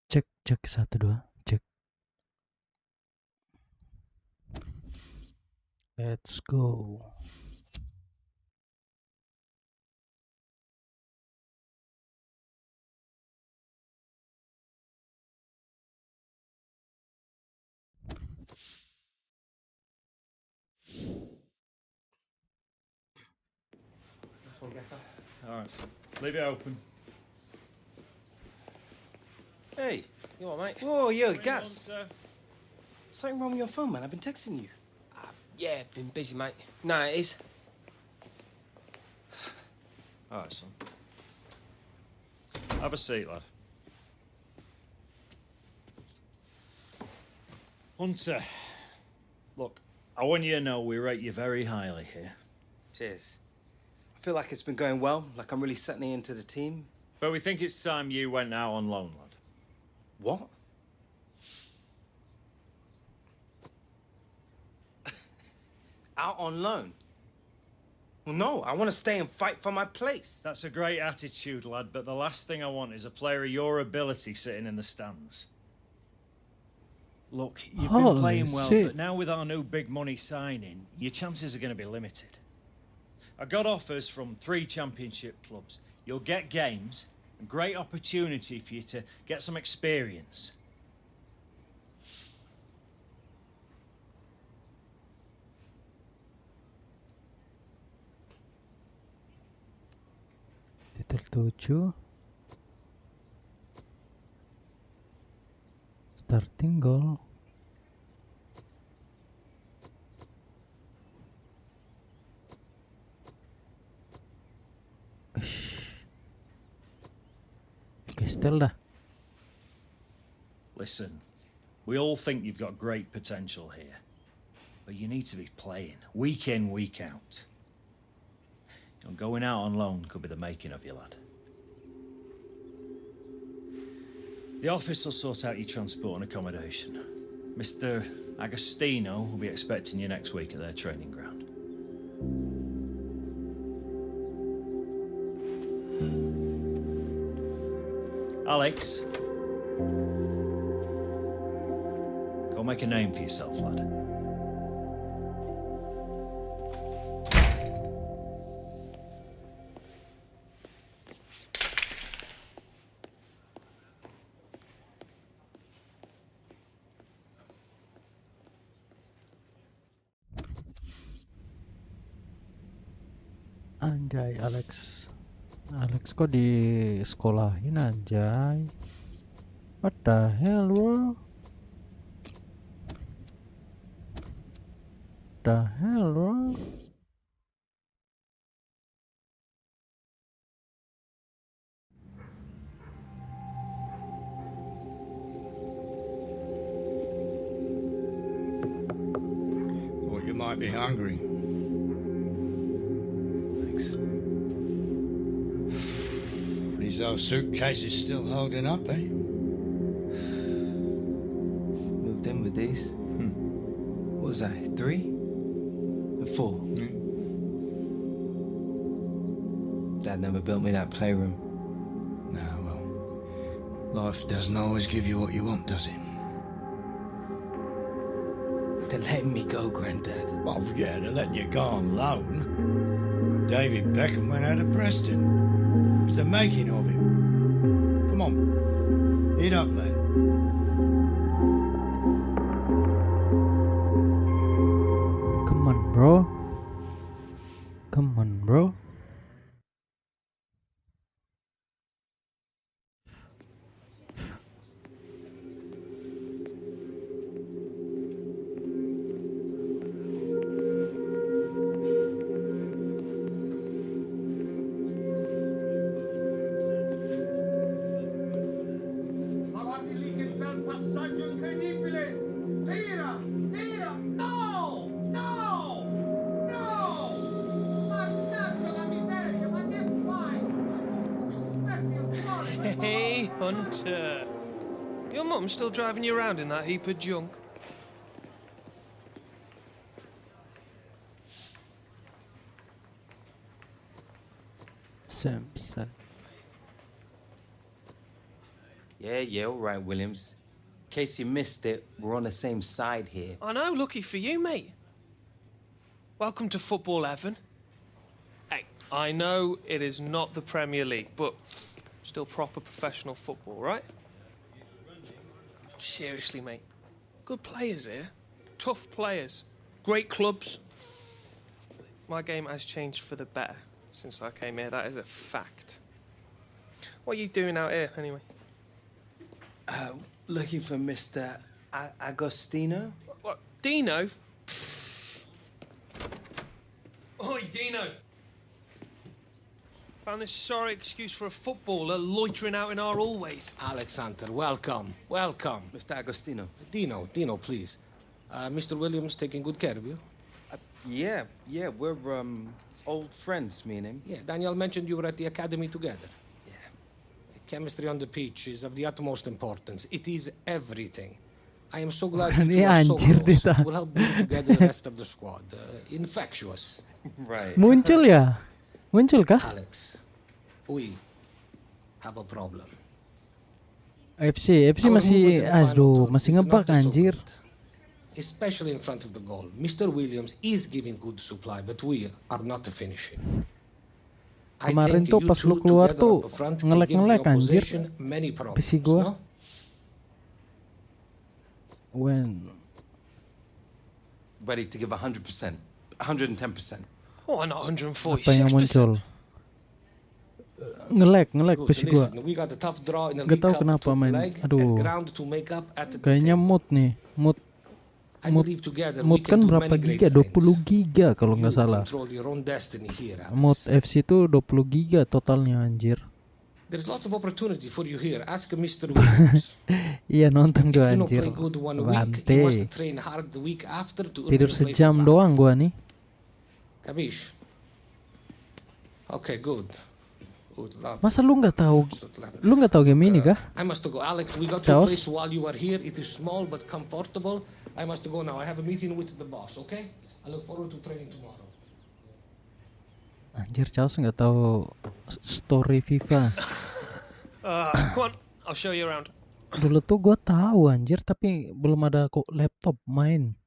Cek, cek, 1, 2, cek. Let's go. Alright, leave it open. Hey. You all right, mate? Whoa, yo, Morning, Gaz. Hunter. Something wrong with your phone, man. I've been texting you. Yeah, been busy, mate. No, it is. Alright, son. Have a seat, lad. Hunter, look, I want you to know we rate you very highly here. Cheers. I feel like it's been going well, like I'm really settling into the team. But we think it's time you went out on loan, lad. What? Out on loan? Well, no, I want to stay and fight for my place. That's a great attitude, lad, but the last thing I want is a player of your ability sitting in the stands. Look, you've been Holy playing well, shit. but now with our new big money signing, your chances are going to be limited. I got offers from 3 championship clubs. You'll get games, a great opportunity for you to get some experience. Titel 7. Starting goal. Gestel dah. Listen, we all think you've got great potential here, but you need to be playing week in, week out. You know, going out on loan could be the making of you, lad. The office will sort out your transport and accommodation. Mr. Agostino will be expecting you next week at their training ground. Alex, go make a name for yourself, lad. Anjay, Alex. Alex kok di sekolahin anjay. What the hell, bro? The hell, bro? Thought you might be hungry. Thanks. These old suitcases still holding up, eh? Moved in with these. What was I, 3? And 4? Dad never built me that playroom. Nah, well, life doesn't always give you what you want, does it? They're letting me go, Granddad. Well, yeah, they're letting you go on loan. David Beckham went out of Preston. It was the making of him. Come on, eat up, lad. Come on, bro. Come on, bro. Avanti lì che bel passaggio incredibile! Tira! Tira! No! No! No! Mannaggia la miseria, ma che fai? Mi spezzi il cuore! per Hey, favore. Hunter. Your mum's still driving you around in that heap of junk? Samson. Yeah, all right, Williams. In case you missed it, we're on the same side here. I know, lucky for you, mate. Welcome to Football Heaven. Hey, I know it is not the Premier League, but still proper professional football, right? Seriously, mate. Good players here. Tough players. Great clubs. My game has changed for the better since I came here. That is a fact. What are you doing out here, anyway? Looking for Mr. Agostino? What? Dino? Oi, Dino! Found this sorry excuse for a footballer loitering out in our hallways. Alexander, welcome. Welcome. Mr. Agostino. Dino, please. Mr. Williams taking good care of you? Yeah, we're, old friends, me and him. Yeah, Daniel mentioned you were at the academy together. Yeah. Chemistry on the pitch is of the utmost importance. It is everything. I am so glad Bukan, you two are so anjir, close. Dita. It will help bring together the rest of the squad. Infectious. Right. Muncul ya? Muncul kah? Alex, we have a problem. FC Our masih, movement in the final aduh, third masih is ngebug not so anjir. good. Especially in front of the goal. Mr. Williams is giving good supply, but we are not finishing. I Kemarin think tuh you pas two lu keluar together tuh up front can ngelek-ngelek, give the anjir. opposition many problems, PC gua. no? When Ready to give 100%. 110%. Why not 146%? apa yang muncul? Ngelek Good. PC gua. Listen, we got a tough draw in the Gak League tahu Cup, kenapa took main. leg and Aduh. ground to make up at the Kayaknya detail. mood nih. I believe together we Mood can kan do berapa many great giga? 20 things. giga kalau You nggak salah. control your own destiny here, Alex. Mood FC tuh 20 giga totalnya anjir. There's lots of opportunity for you here. Ask Mr. Williams. Iya nonton If gua you don't anjir. play good 1 week, you must Bante. train hard the week after to earn Tidur your place sejam back. doang gua nih. Capiche? Okay, good. Good. Love. Masa lu nggak tahu? Lu nggak tahu game ini kah? I must go. Alex, we got Chaos. your place while you are here. It is small but comfortable. I must go now. I have a meeting with the boss, okay? I look forward to training tomorrow. Anjir, Charles nggak tahu story FIFA. Come on, I'll show you around. Dulu tuh gua tahu anjir, tapi belum ada kok laptop main.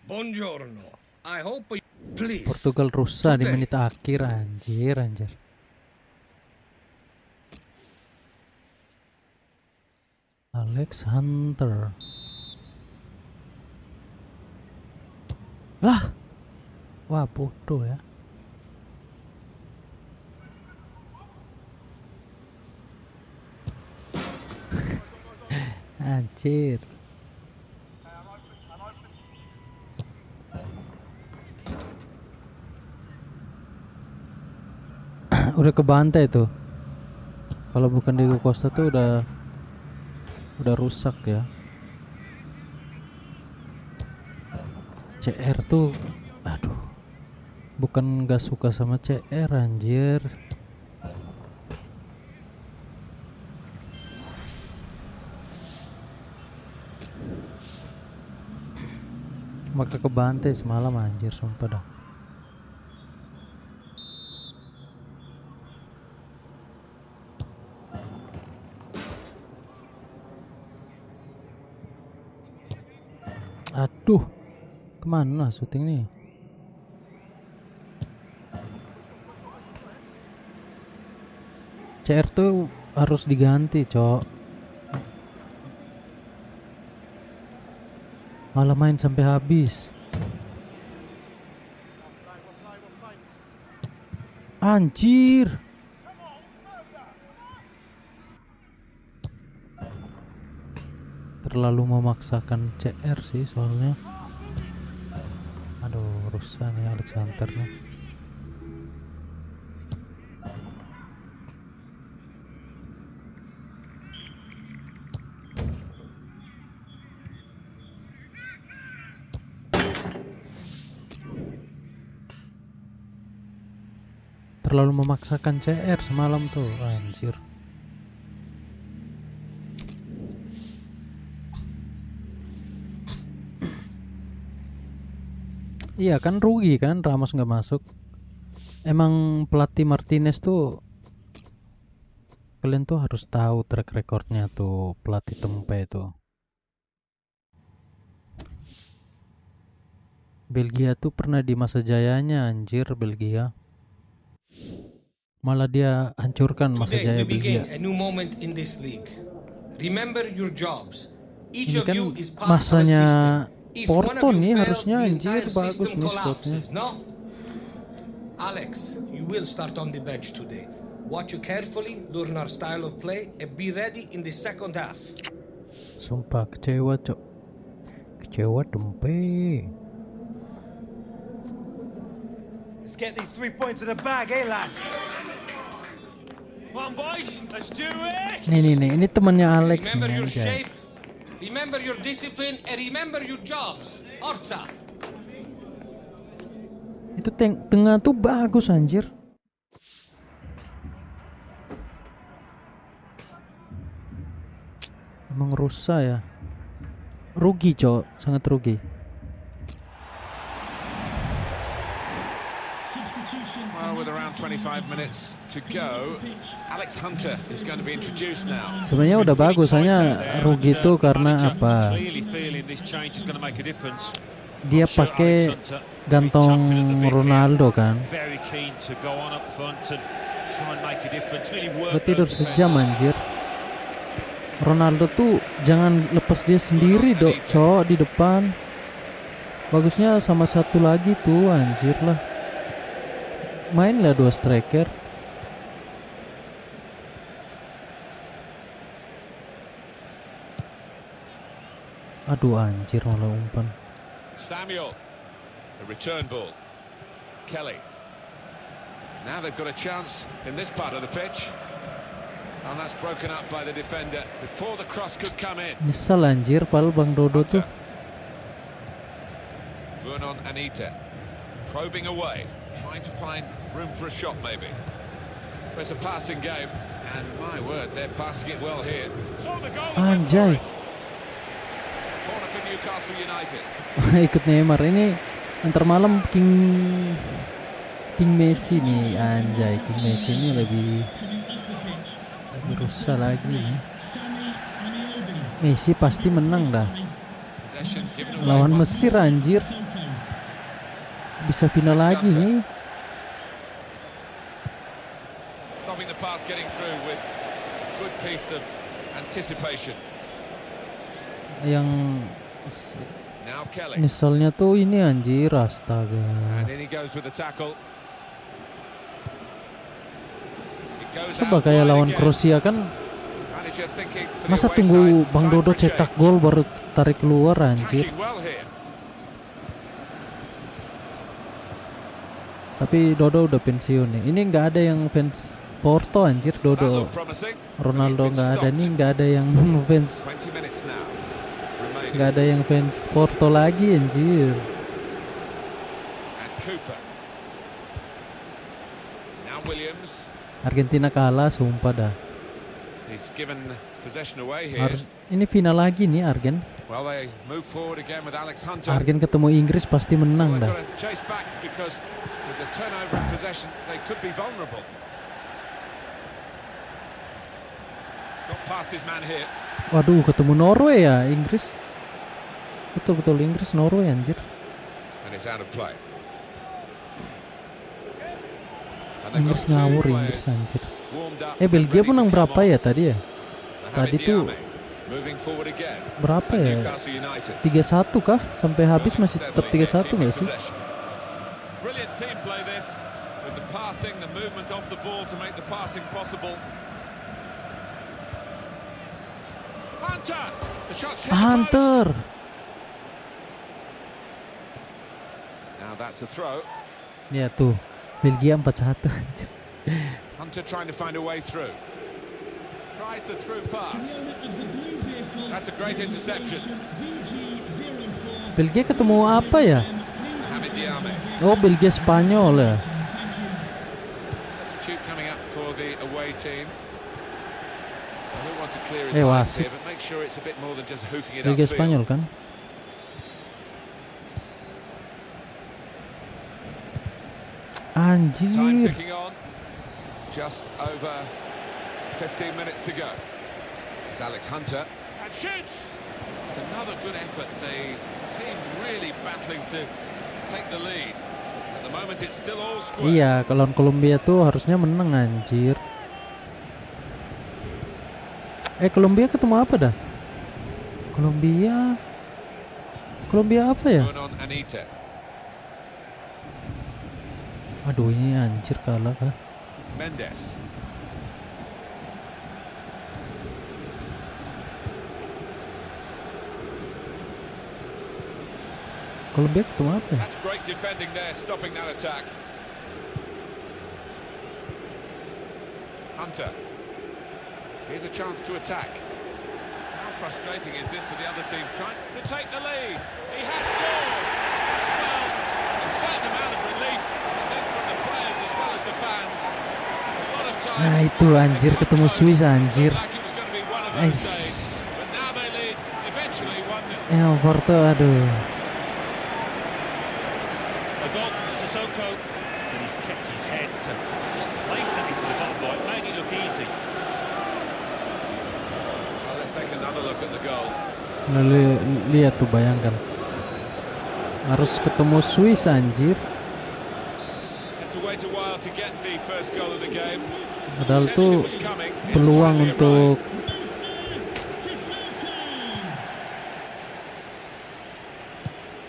Buongiorno. I hope you... Please. Portugal rusak di menit akhir anjir. Alex Hunter. Lah. Wah, bodoh ya. Anjir. Udah kebantai tuh. Kalau bukan Diego Costa tuh udah rusak ya. CR tuh aduh. Bukan gak suka sama CR anjir. Maka kebantai semalam anjir sumpah dah. Aduh, kemana syuting nih? CR tuh harus diganti, cok. Malah main sampai habis. Anjir. Terlalu memaksakan CR sih soalnya. Aduh, rusak nih Alexander nih. terlalu memaksakan CR semalam tuh, anjir. Iya kan, rugi kan Ramos nggak masuk. Emang pelatih Martinez tuh, kalian tuh harus tahu track recordnya tuh pelatih Tempe itu. Belgia tuh pernah di masa jayanya, anjir, Belgia. Malah dia hancurkan masa Today jaya we begin Belgia. a new moment in this league. Remember your jobs. Each Ini of kan you is part of a masanya system. If one Porto of you nih, fails, harusnya the anjir entire bagus system nih squadnya. collapses, no? Alex, you will start on the bench today. Watch you carefully, learn our style of play, and be ready in the second half. Sumpah kecewa, cok. Kecewa Tempe. Let's get these 3 points in the bag, eh, lads? Come on, boys, let's do it! Nih, ini temannya Alex Remember nih, your anjay. shape, remember your discipline, and remember your jobs. Orta. Itu tengah tuh bagus, anjir. Emang rusak ya. Rugi, cok, sangat rugi. Well, with around 25 minutes to go, Alex Hunter is going to be introduced now. Sebenarnya udah bagus, hanya rugi tuh karena apa? Dia pakai gantong Ronaldo kan. Gue tidur sejam, anjir. Ronaldo tuh jangan lepas dia sendiri dok, cowok di depan. Bagusnya sama satu lagi tuh, anjir lah. Mainlah 2 striker. Aduh, anjir, malah umpan. Samuel, a return ball. Kelly. Now they've got a chance in this part of the pitch. And that's broken up by the defender before the cross could come in. Nyesel anjir, pal Bang Dodo tuh. Vernon Anita probing away, trying to find room for a shot maybe. It's a passing game, and my word, they're passing it well here. So the goal. Anjay. Corner for Newcastle United. Ikut Neymar ini antar malam King Messi nih, anjay. King Messi ini lebih rusak lagi nih. Messi pasti menang dah lawan Mesir, anjir. Bisa final lagi nih. Stopping the pass, getting through with good piece of anticipation. Yang Now Kelly. nyeselnya tuh ini, anjir, astaga. And in he goes with the tackle. It goes Coba out kayak wide lawan again. Kroasia kan, Manager thinking for the masa away tunggu side. Bang Time Dodo for a cetak change. gol baru tarik keluar, anjir. Attacking well here. Tapi Dodo udah pensiun nih. Ini nggak ada yang fans Porto, anjir. That Dodo, looked promising. Ronaldo nggak ada nih, nggak ada yang fans, 20 minutes now remaining. nggak ada yang fans Porto lagi, anjir. And Cooper. Now Williams. Argentina kalah, sumpah dah. He's given possession away here. Harus ini final lagi nih, Argen. Well, they move forward again with Alex Hunter. Argen ketemu Inggris pasti Well, menang they've dah. got to chase back because with the turnover in possession, they could be vulnerable. Got past his man here. Waduh, ketemu Norway ya, Inggris. Betul-betul Inggris Norway, anjir. And it's out of play. And they've Inggris got two ngawur, players Inggris, anjir. warmed up Belgia and ready menang to berapa come on. ya tadi ya? Mohamed Tadi tuh Diame moving forward again. berapa And ya? Newcastle United. 3-1 kah? Sampai habis Moving masih tetap steadily here, 3-1 nggak keeping sih? possession. Brilliant team play this with the passing, the movement off the ball to make the passing possible. Hunter, the shot's hit the post. Hunter. Now that's a throw. Ya tuh, Belgia 4-1, anjir. Hunter trying to find a way through. Tries the through pass. That's a great interception. Belgia ketemu apa ya? Mohamed Diame. Oh, Belgia Spanyol ya. the away team. I don't want to clear his lines wasit. here, but make sure it's a bit more than just hoofing it Liga upfield. Spanyol kan? Time Anjir. ticking on. Just over 15 minutes to go. It's Alex Hunter. And shoots! It's another good effort. The team really battling to take the lead. At the moment it's still all square. Iya, kalau Kolombia tuh harusnya menang anjir. Kolombia ketemu apa dah? Kolombia apa ya? On Anita. Aduh, ini anjir kalah kah? Mendes. Kolombia ketemu apa ya? That's great defending there, stopping that attack. Hunter. Here's a chance to attack. How frustrating is this for the other team trying to take the lead? He has scored! Well, a certain amount of relief, I think, from the players as well as the fans. A lot of times, Nah itu anjir ketemu Swiss anjir. like it was going to be one of those days, but now they lead eventually 1-0. Porto aduh. A goal from Sissoko, and he's kept his head to just place that into the bottom boy. It made it look easy. Well, let's take another look at the goal. Lihat tuh, bayangkan. Harus ketemu Swiss anjir. Had to wait a while to get the first goal of the game. Padahal tuh peluang untuk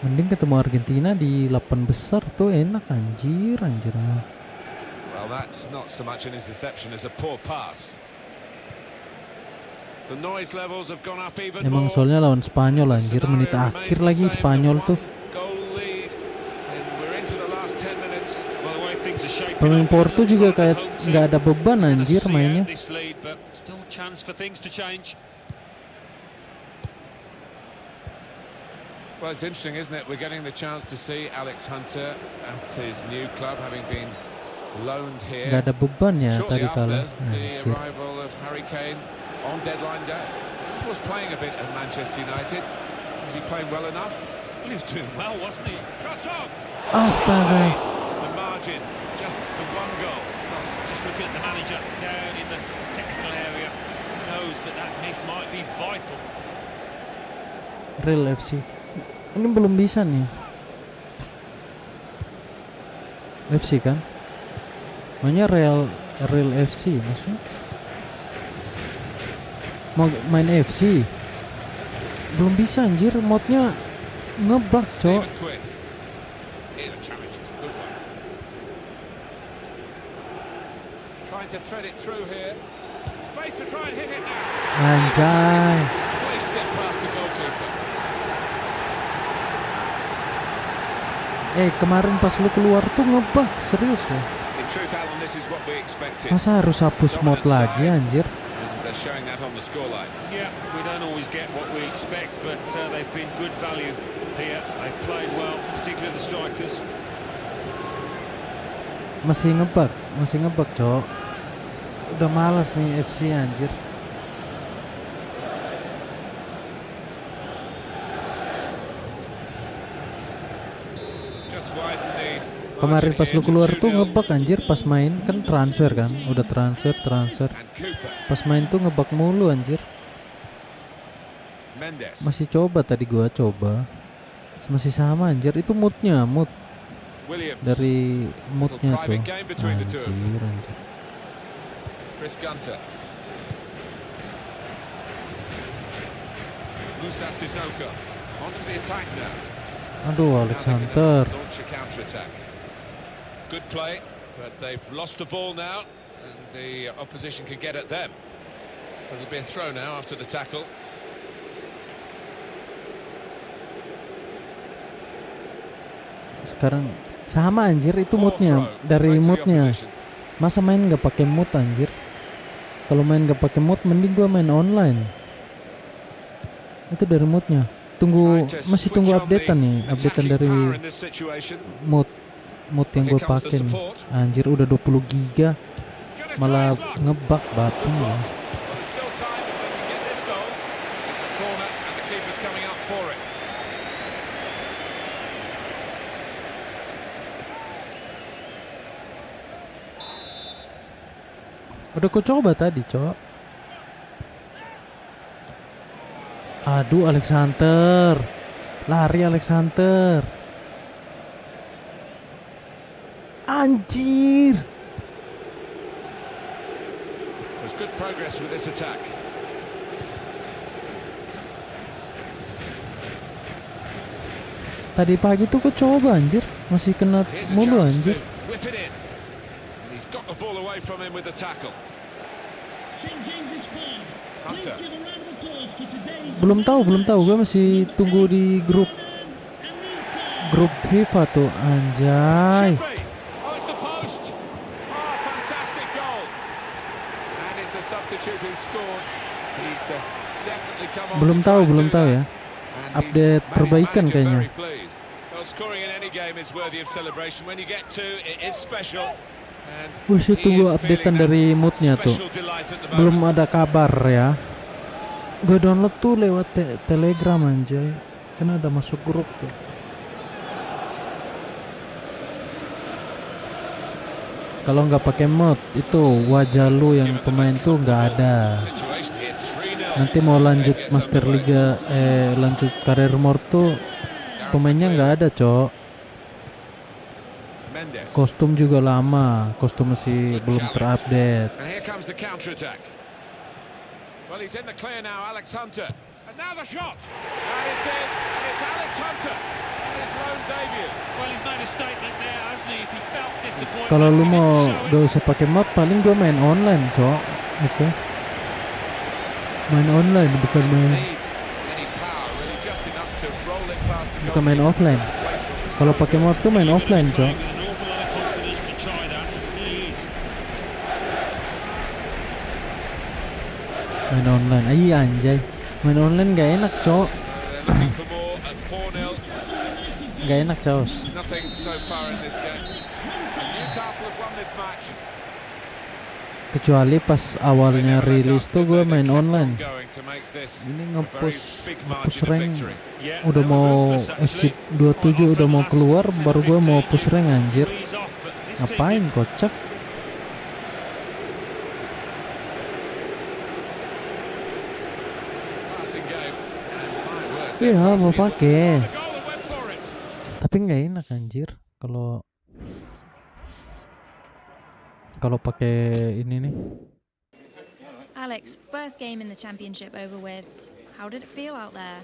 mending ketemu Argentina di 8 besar tuh enak anjir. Well, that's not so much an interception as a poor pass. The noise levels have gone up even Emang more. soalnya lawan Spanyol anjir, menit akhir lagi Spanyol tuh. Goal lead, and we're into the last 10 minutes. Well, the way things are shaping Pemain up, Porto it looks juga like kayak the home team nggak ada beban gonna anjir see mainnya. out this lead, but still a chance for things to change. Well, it's interesting, isn't it? We're getting the chance to see Alex Hunter at his new club, having been loaned here. Nggak ada beban ya Shortly tadi after kalah. the Anjir. arrival of Harry Kane on deadline day. He was playing a bit at Manchester United. Was he playing well enough? Well, he was doing well, wasn't he? Shot on! Astaga. The margin, just the one goal. Just looking at the manager down in the technical area, knows that miss might be vital. Real FC. Ini belum bisa nih. FC kan? Mainnya Real FC maksudnya. Mau main FC. Belum bisa anjir, modnya ngebug, cok. Stephen Quinn. Here's a challenge. Good one. Trying to thread it through here. Space to try and hit it now. Anjay. Well, he stepped past the goalkeeper. Kemarin pas lu keluar tuh ngebug, serius loh. In truth, Alan, this is what we expected. Masa harus hapus mod lagi anjir? And they're showing that on the scoreline. Yeah, we don't always get what we expect, but they've been good value here. They've played well, particularly the strikers. Masih ngebug, cok. Udah malas nih FC anjir. Just widen the Kemarin margin pas here lu to keluar tuh 2-0. ngebug anjir, pas main kan transfer kan, udah transfer. And Cooper. Pas main tuh ngebug mulu anjir. Mendes. Masih coba tadi gua coba. Masih sama anjir, itu mood Williams. dari moodnya tuh. private game between the two of them. Anjir. Chris Gunter. Musa Sissoko. Onto the attack now. Aduh, Now Alex they're gonna Hunter. Launch a counter-attack. Good play, but they've lost the ball now, and the opposition can get at them. It'll be a throw now after the tackle. Sekarang sama anjir, itu Ball moodnya throw, dari straight to the moodnya. opposition. Masa main nggak pakai mood anjir? Kalau main nggak pakai mood, mending gua main online. Itu dari moodnya. Masih tunggu updatean nih, updatean dari mood yang gue pakai nih. Anjir udah 20 giga. malah ngebak batin ya. Well, there's still time if they can get this goal. It's a corner and the keeper's coming up for it. Udah ku coba tadi, Cok. Aduh, Alexander. Lari Alexander. Anjir. There's good progress with this attack. Tadi pagi tuh ku coba anjir, masih kena Here's a mulu chance anjir. to whip it in. And he's got the ball away from him with the tackle. Hunter. Belum tahu, gue masih tunggu di grup FIFA tuh, anjay. Should be. Oh, it's the post. Oh, fantastic goal. And it's a substitute who scored. He's definitely come on. Belum to try and do tahu that. ya. And Update he's perbaikan managed kayaknya. very pleased. Well, scoring in any game is worthy of celebration. When you get two, it is special. And Masih he tunggu is updatean feeling dari that moodnya tuh. special delight at the Belum moment. ada kabar ya. Gue download tuh lewat Telegram anjay. Kan ada masuk grup tuh. Kalau nggak pakai mod itu wajah lu yang pemain tuh nggak ada. Situation here, 3-0. Nanti mau lanjut Master Liga, lanjut karir mode tuh pemainnya nggak ada, Cok. Mendes. Kostum juga lama, kostum masih belum terupdate. And here comes the counter-attack. Well, he's in the clear now, Alex Hunter. And now the shot. And it's in. And it's Alex Hunter on his lone debut. Well, he's made a statement there, hasn't he? If he felt disappointment, Kalau lu he mau didn't show it. gak usah pakai mod, paling gue main online, Cok. Oke. Main online bukan main Need any power, really just enough to roll it past the bukan main offline. Kalau pakai mod tuh main offline, Cok. With an awful lot of confidence to try that. He is. Main online. Iya anjay. Main online gak enak, Cok. They're looking for more at 4-0. Gak enak, Cos. Nothing so far in this game. And Newcastle have won this match. Kecuali pas awalnya rilis tuh gue main online. Ini ngepush rank. Yeah, Udah they were mau ruthless, actually. FC27 udah mau keluar, baru gue mau push rank anjir. He's off, but this team Ngapain kocak? Passing game. And my word, Iya they're mau passing it. pakai, The goal and went for it. tapi nggak enak anjir kalau pakai ini nih. Alex, first game in the championship over with. How did it feel out there?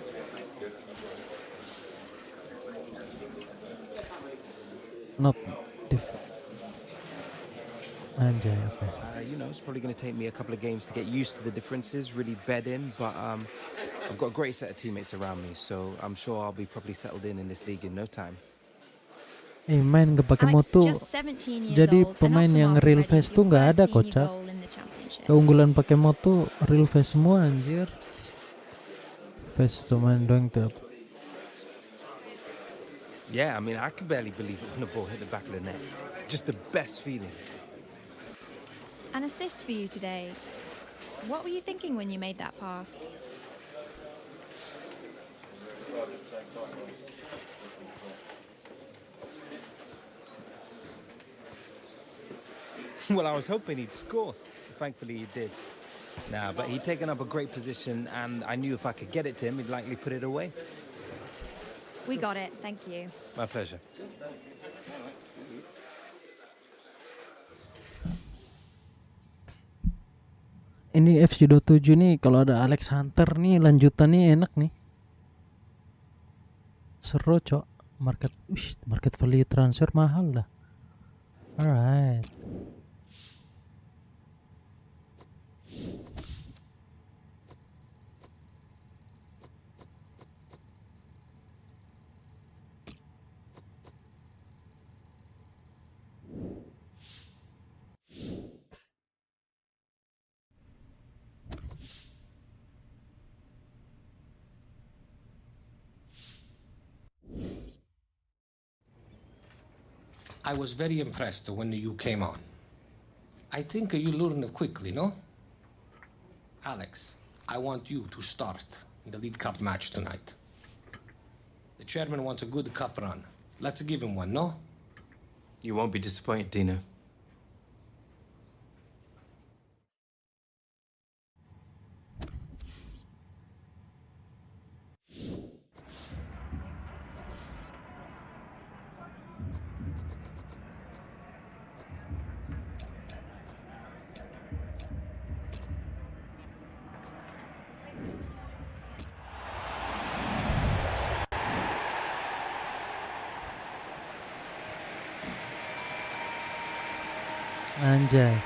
Not anjay, oke. It's probably going to take me a couple of games to get used to the differences, really bed in, but I've got a great set of teammates around me, so I'm sure I'll be properly settled in this league in no time. Main gak pakai mod Alex, tuh just 17 years jadi old, pemain and off the yang mark real already, face tuh your nggak first ada, senior kocak. goal in the championship. Keunggulan pakai mod tuh real face semua anjir. Face cuman doang tuh. Yeah, I mean, I can barely believe it when the ball hit the back of the net. Just the best feeling. An assist for you today. What were you thinking when you made that pass? Well, I was hoping he'd score. Thankfully, he did. Nah, but he'd taken up a great position, and I knew if I could get it to him, he'd likely put it away. We got it, thank you. My pleasure. Ini FC27 nih kalau ada Alex Hunter nih lanjutannya enak nih. Seru, Cok. Market value transfer mahal dah. Alright. I was very impressed when you came on. I think you learn quickly, no? Alex, I want you to start in the League Cup match tonight. The chairman wants a good cup run. Let's give him one, no? You won't be disappointed, Dino. Anjay.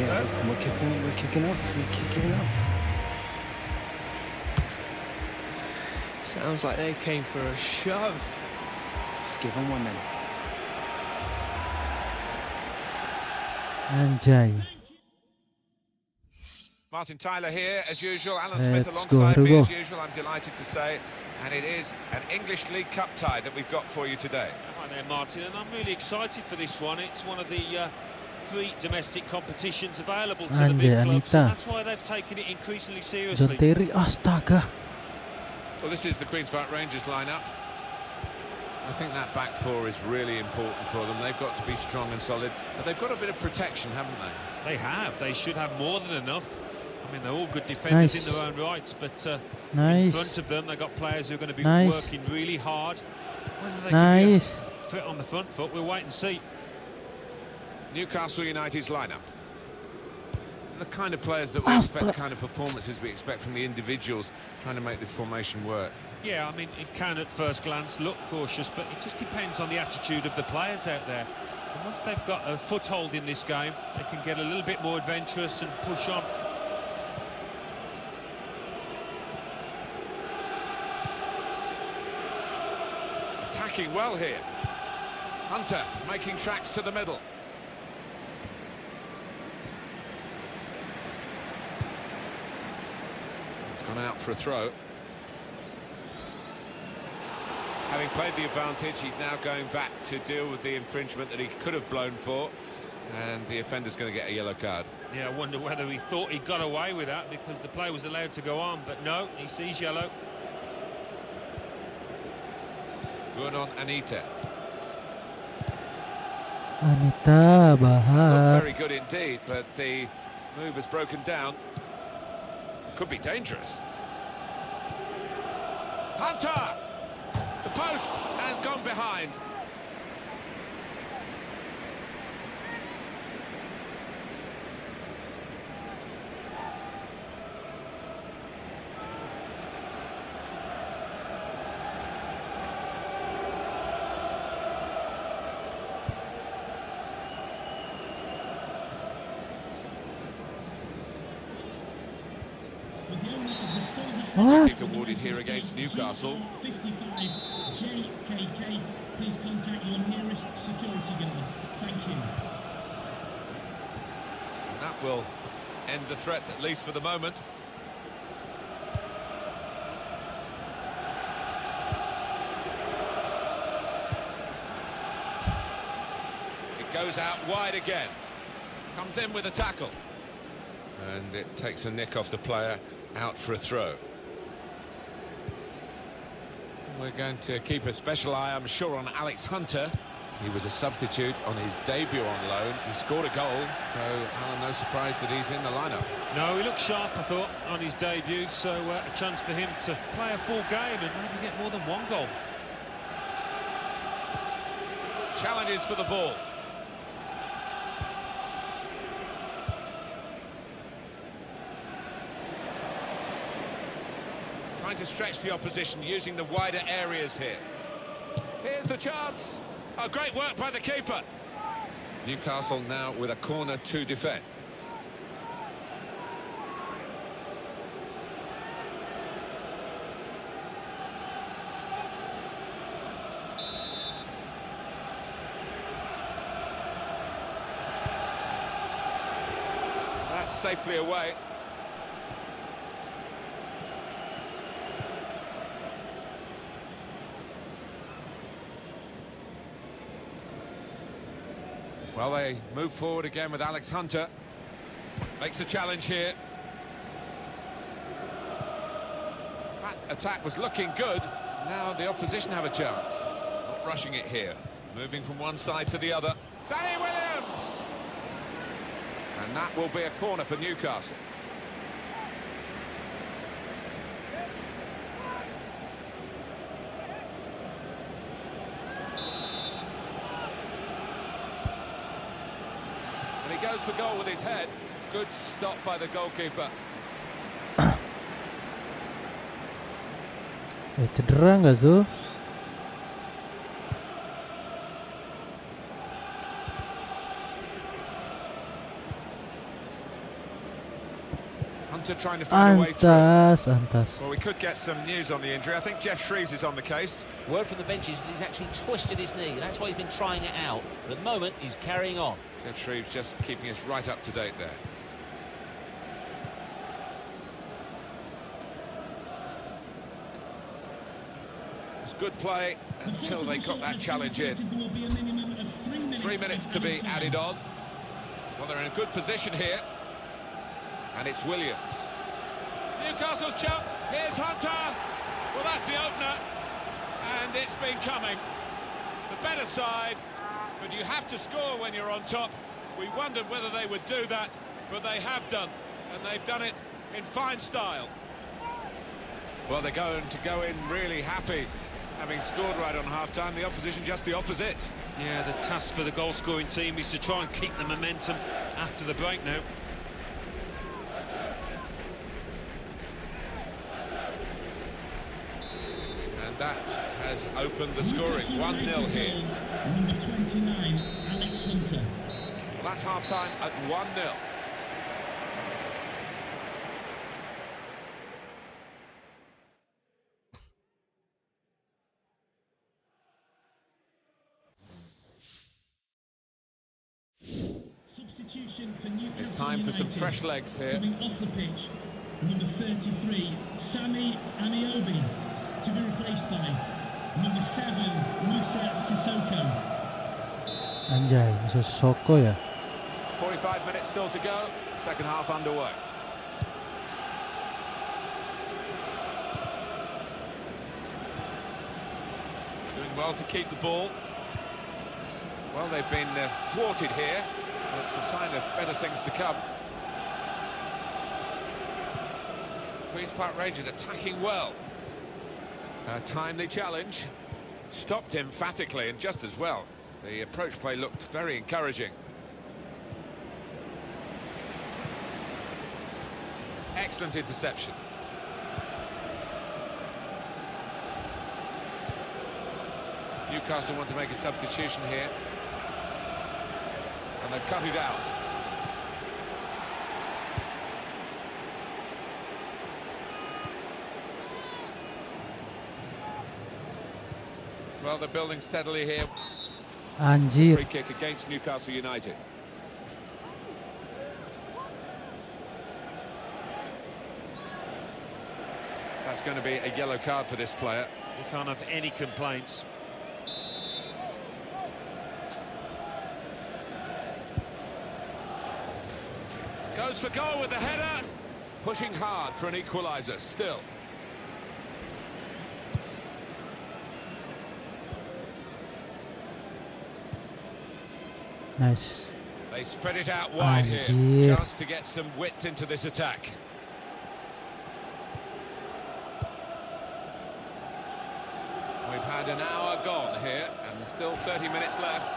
Yeah, we're kicking off. Sounds like they came for a show. Just give them one then. Anjay. Martin Tyler here, as usual. Alan Let's Smith go, alongside me, Hugo. as usual, I'm delighted to say. And it is an English League Cup tie that we've got for you today. Hi there, Martin, and I'm really excited for this one. It's one of the 3 domestic competitions available to the Anjay, big clubs. Anita. And that's why they've taken it increasingly seriously. John Terry, astaga. Well, this is the Queen's Park Rangers lineup. I think that back four is really important for them. They've got to be strong and solid, but they've got a bit of protection, haven't they? They have. They should have more than enough. I mean, they're all good defenders Nice. in their own rights, but in Nice. front of them, they've got players who are going to be Nice. working really hard. Whether they Nice. can be a threat on the front foot, we'll wait and see. Newcastle United's lineup. The kind of players that we expect, the kind of performances we expect from the individuals trying to make this formation work. Yeah, I mean, it can at first glance look cautious, but it just depends on the attitude of the players out there. And once they've got a foothold in this game, they can get a little bit more adventurous and push on. Attacking well here. Hunter making tracks to the middle. It's gone out for a throw. Having played the advantage, he's now going back to deal with the infringement that he could have blown for, and the offender's going to get a yellow card. Yeah, I wonder whether he thought he got away with that because the play was allowed to go on, but no, he sees yellow. Good on Anita. Anita, Bahar. Looked very good indeed, but the move has broken down. Could be dangerous. Hunter! The post and gone behind. What? Kick awarded here against Newcastle. 55 JKK. Please contact your nearest security guard. Thank you. And that will end the threat, at least for the moment. It goes out wide again. Comes in with a tackle. And it takes a nick off the player, out for a throw. We're going to keep a special eye, I'm sure, on Alex Hunter. He was a substitute on his debut on loan. He scored a goal, so Alan, no surprise that he's in the lineup. No, he looked sharp, I thought, on his debut, so a chance for him to play a full game and maybe get more than one goal. Challenges for the ball. Trying to stretch the opposition, using the wider areas here. Here's the chance. Oh, great work by the keeper. Newcastle now with a corner to defend. That's safely away. Well, they move forward again with Alex Hunter. Makes the challenge here. That attack was looking good. Now the opposition have a chance. Not rushing it here. Moving from one side to the other. Danny Williams! And that will be a corner for Newcastle. And he goes for goal with his head. Good stop by the goalkeeper. Cedera nggak Zo? Hunter trying to find a way through. Antas. Well, we could get some news on the injury. I think Jeff Shreves is on the case. Word from the benches that he's actually twisted his knee. That's why he's been trying it out. But at the moment, he's carrying on. Jeff Shreves just keeping us right up to date there. It's good play until they got that challenge in. 3 minutes to be added on. Well, they're in a good position here. And it's Williams. Newcastle's chance. Here's Hunter. Well, that's the opener. And it's been coming. The better side. But you have to score when you're on top. We wondered whether they would do that, but they have done. And they've done it in fine style. Well, they're going to go in really happy, having scored right on half-time. The opposition just the opposite. Yeah, the task for the goal-scoring team is to try and keep the momentum after the break now. And that has opened the scoring. 1-0 here. Number 29, Alex Hunter. Well, that's half-time at 1-0. Substitution for Newcastle It's time for some United. fresh legs here. Coming off the pitch, number 33, Sami Amiobi, to be replaced by number 7, Musa Sissoko. Anjay, Sissoko ya. 45 minutes still to go. Second half underway. Doing well to keep the ball. Well, they've been thwarted here. It's a sign of better things to come. Queen's Park Rangers attacking well. A timely challenge. Stopped emphatically and just as well. The approach play looked very encouraging. Excellent interception. Newcastle want to make a substitution here. And they've cut it out. Well, they're building steadily here. Anjir. Free kick against Newcastle United. That's going to be a yellow card for this player. You can't have any complaints. Goes for goal with the header. Pushing hard for an equaliser still. Nice. They spread it out wide here. Anjir. Chance to get some width into this attack. We've had an hour gone here and still 30 minutes left.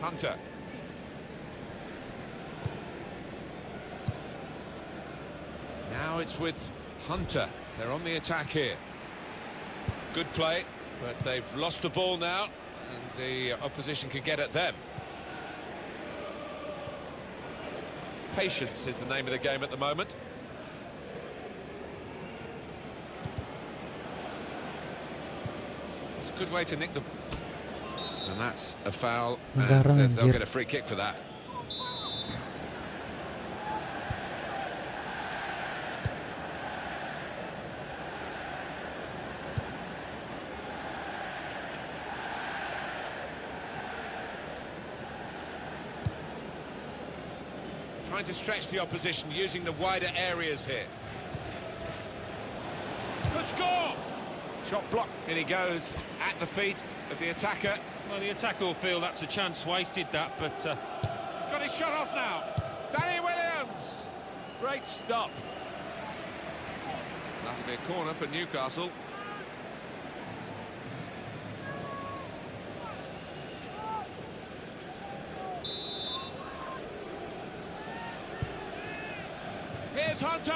Hunter. Now it's with Hunter. They're on the attack here. Good play, but they've lost the ball now, and the opposition can get at them. Patience is the name of the game at the moment. It's a good way to nick the... And that's a foul, and they'll get a free kick for that. Trying to stretch the opposition, using the wider areas here. Good score! Shot blocked. In he goes, at the feet of the attacker. Well, the attacker will feel that's a chance wasted, that, but... He's got his shot off now. Danny Williams! Great stop. That'll be a corner for Newcastle. Here's Hunter.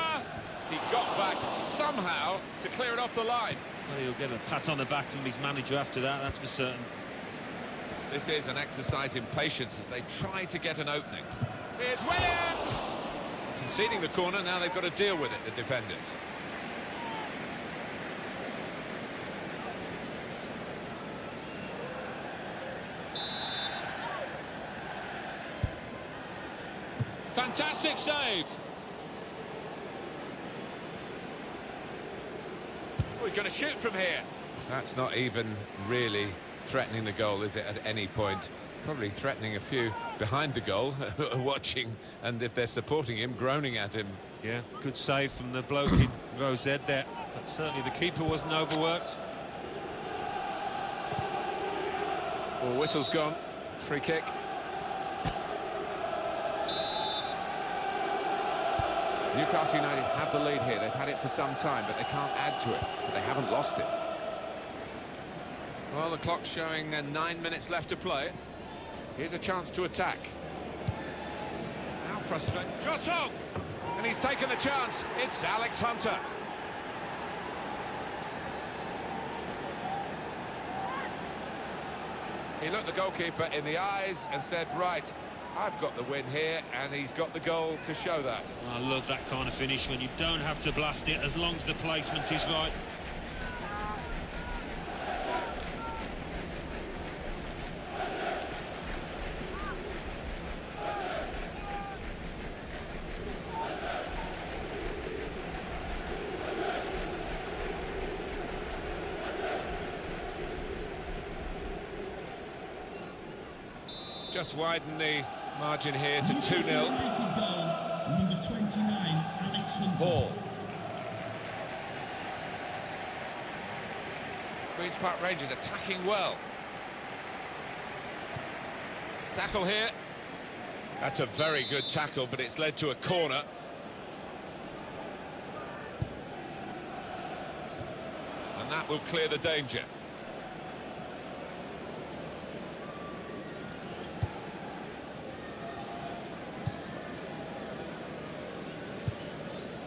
He got back somehow to clear it off the line. Well, he'll get a pat on the back from his manager after that, that's for certain. This is an exercise in patience as they try to get an opening. Here's Williams! Conceding the corner, now they've got to deal with it, the defenders. Fantastic save! Oh, he's going to shoot from here. That's not even really threatening the goal, is it, at any point? Probably threatening a few behind the goal, watching, and if they're supporting him, groaning at him. Yeah, good save from the bloke in row Z there. But certainly the keeper wasn't overworked. Oh, whistle's gone. Free kick. Newcastle United have the lead here. They've had it for some time, but they can't add to it. But they haven't lost it. Well, the clock's showing 9 minutes left to play. Here's a chance to attack. How frustrating. Shot on! And he's taken the chance. It's Alex Hunter. He looked the goalkeeper in the eyes and said, right, I've got the win here, and he's got the goal to show that. I love that kind of finish when you don't have to blast it as long as the placement is right. Just widen the margin here to 2-0. Number 29, Alex Hunter. Ball. Queen's Park Rangers attacking well. Tackle here. That's a very good tackle, but it's led to a corner. And that will clear the danger.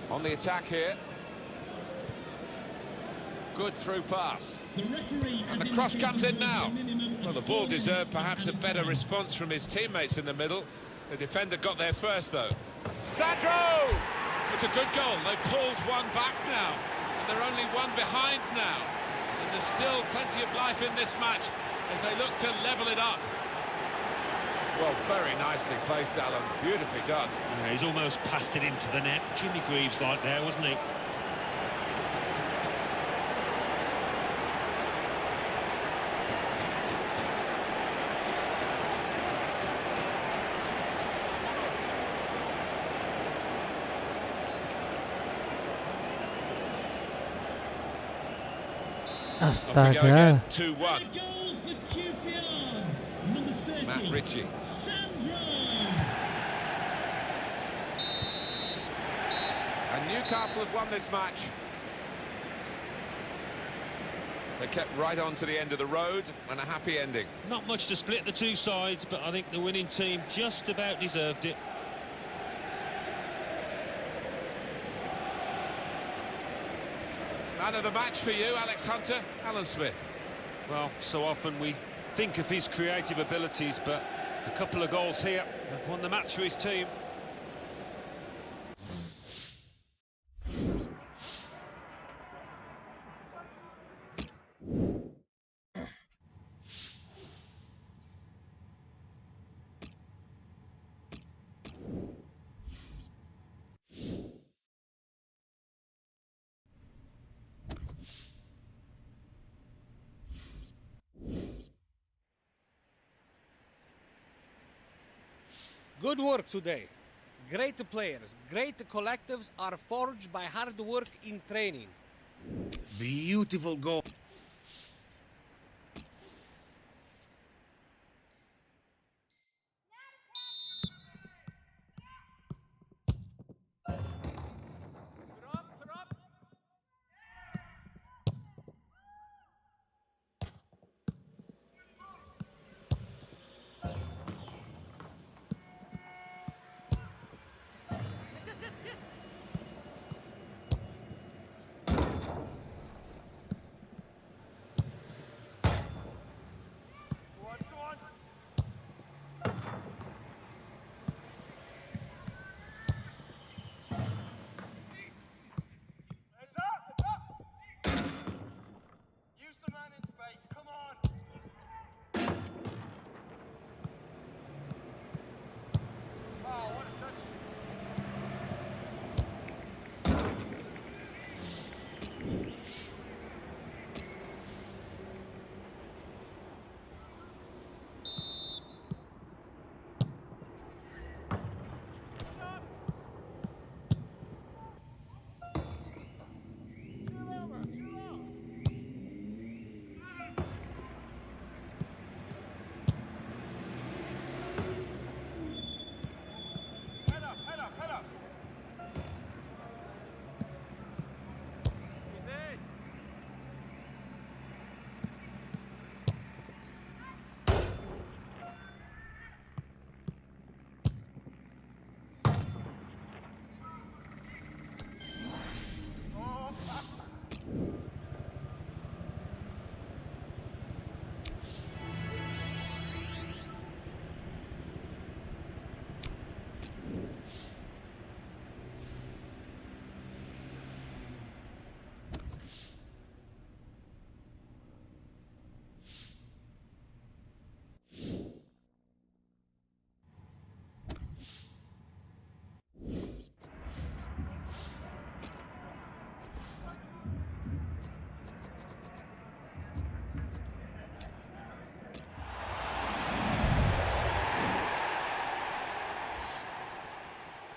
On the attack here. Good through pass. And the cross comes in now. Well, the ball deserved perhaps a better response from his teammates in the middle. The defender got there first, though. Sandro! It's a good goal. They pulled one back now. And they're only one behind now. And there's still plenty of life in this match as they look to level it up. Well, very nicely placed, Alan. Beautifully done. Yeah, he's almost passed it into the net. Jimmy Greaves like there, wasn't he? Astaga. 2-1. Matt Ritchie. And Newcastle have won this match. They kept right on to the end of the road and a happy ending. Not much to split the two sides, but I think the winning team just about deserved it. Man of the match for you, Alex Hunter, Alan Smith. Well, so often we think of his creative abilities, but a couple of goals here have won the match for his team. Good work today. Great players, great collectives are forged by hard work in training. Beautiful goal.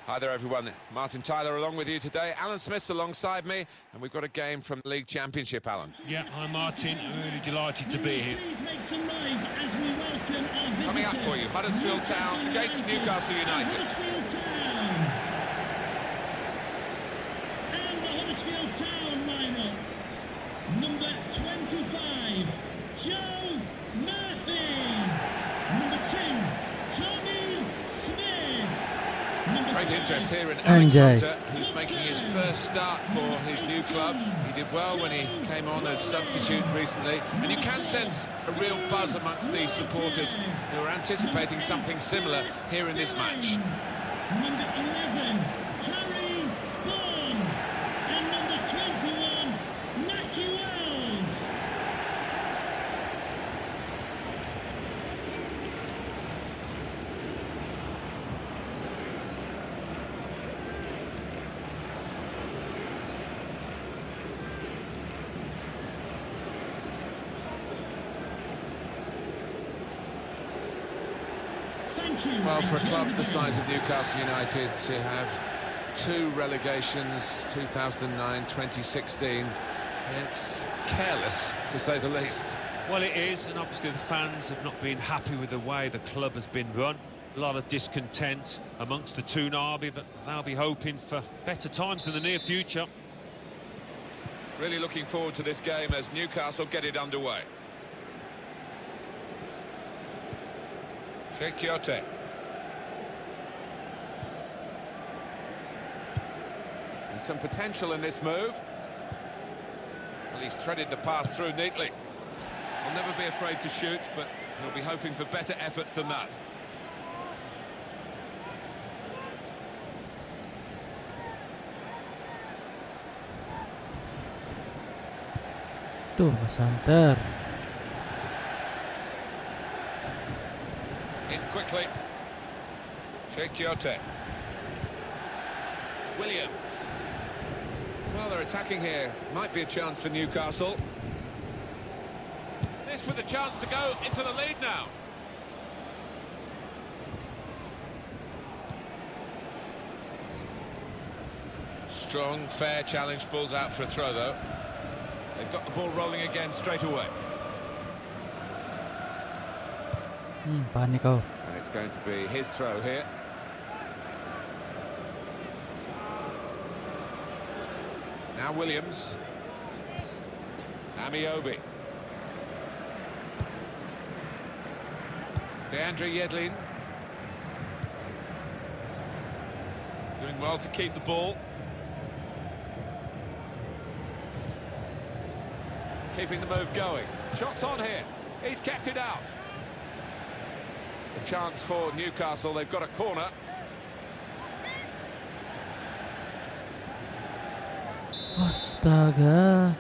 Hi there, everyone. Martin Tyler along with you today. Alan Smith's alongside me, and we've got a game from the League Championship, Alan. Yeah, hi Martin. I'm really delighted to be here. Please make some noise as we welcome our visitors. Coming up for you, Huddersfield Town against Newcastle United. Huddersfield Town. And the Huddersfield Town lineup. Number 25, Joe Murphy. Number 2, Tommy Smith. Great interest here in Alex Anjay. Hunter, who's making his first start for his new club. He did well when he came on as substitute recently, and you can sense a real buzz amongst these supporters who are anticipating something similar here in this match. Number 11, Harry Bond. And number 21, Mackie Wells. Well, for a club the size of Newcastle United to have 2 relegations, 2009-2016, it's careless, to say the least. Well, it is, and obviously the fans have not been happy with the way the club has been run. A lot of discontent amongst the Toon Army, but they'll be hoping for better times in the near future. Really looking forward to this game as Newcastle get it underway. Sheikh Chiote. There's some potential in this move. Well, he's threaded the pass through neatly. He'll never be afraid to shoot, but he'll be hoping for better efforts than that. Tuh, Mas Hunter. In quickly. Sheikh Giote. Williams. Well, they're attacking here. Might be a chance for Newcastle. This with a chance to go into the lead now. Strong, fair challenge, balls out for a throw though. They've got the ball rolling again straight away. Panik kau. And it's going to be his throw here. Now Williams. Amiobi. Deandre Yedlin. Doing well to keep the ball. Keeping the move going. Shots on here. He's kept it out. A chance for Newcastle. They've got a corner. Astaga.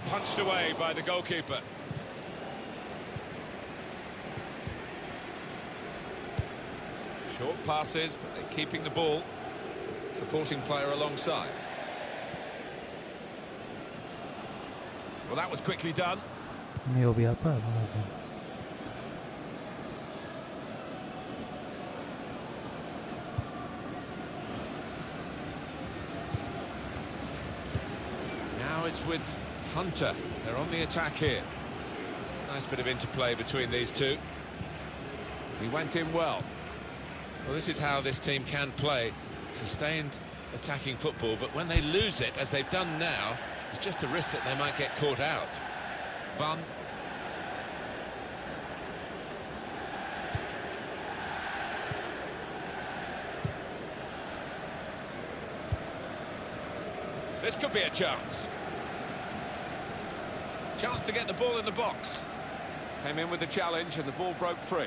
Punched away by the goalkeeper. Short passes, but they're keeping the ball. Supporting player alongside. Well, that was quickly done. Ini hobi apa? Now it's with Hunter. They're on the attack here. Nice bit of interplay between these two. He went in well. Well, this is how this team can play. Sustained attacking football, but when they lose it, as they've done now, it's just a risk that they might get caught out. Bun. This could be a chance. Chance to get the ball in the box. Came in with the challenge and the ball broke free.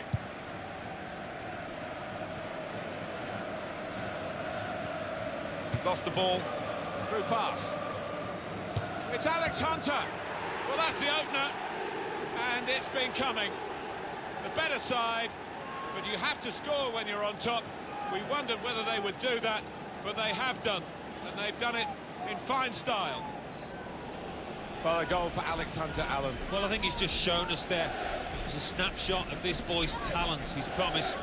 He's lost the ball. Through pass. It's Alex Hunter. Well, that's the opener. And it's been coming. The better side, but you have to score when you're on top. We wondered whether they would do that, but they have done. And they've done it in fine style. Well, a goal for Alex Hunter, Alan. Well, I think he's just shown us there. It's a snapshot of this boy's talent, his promise.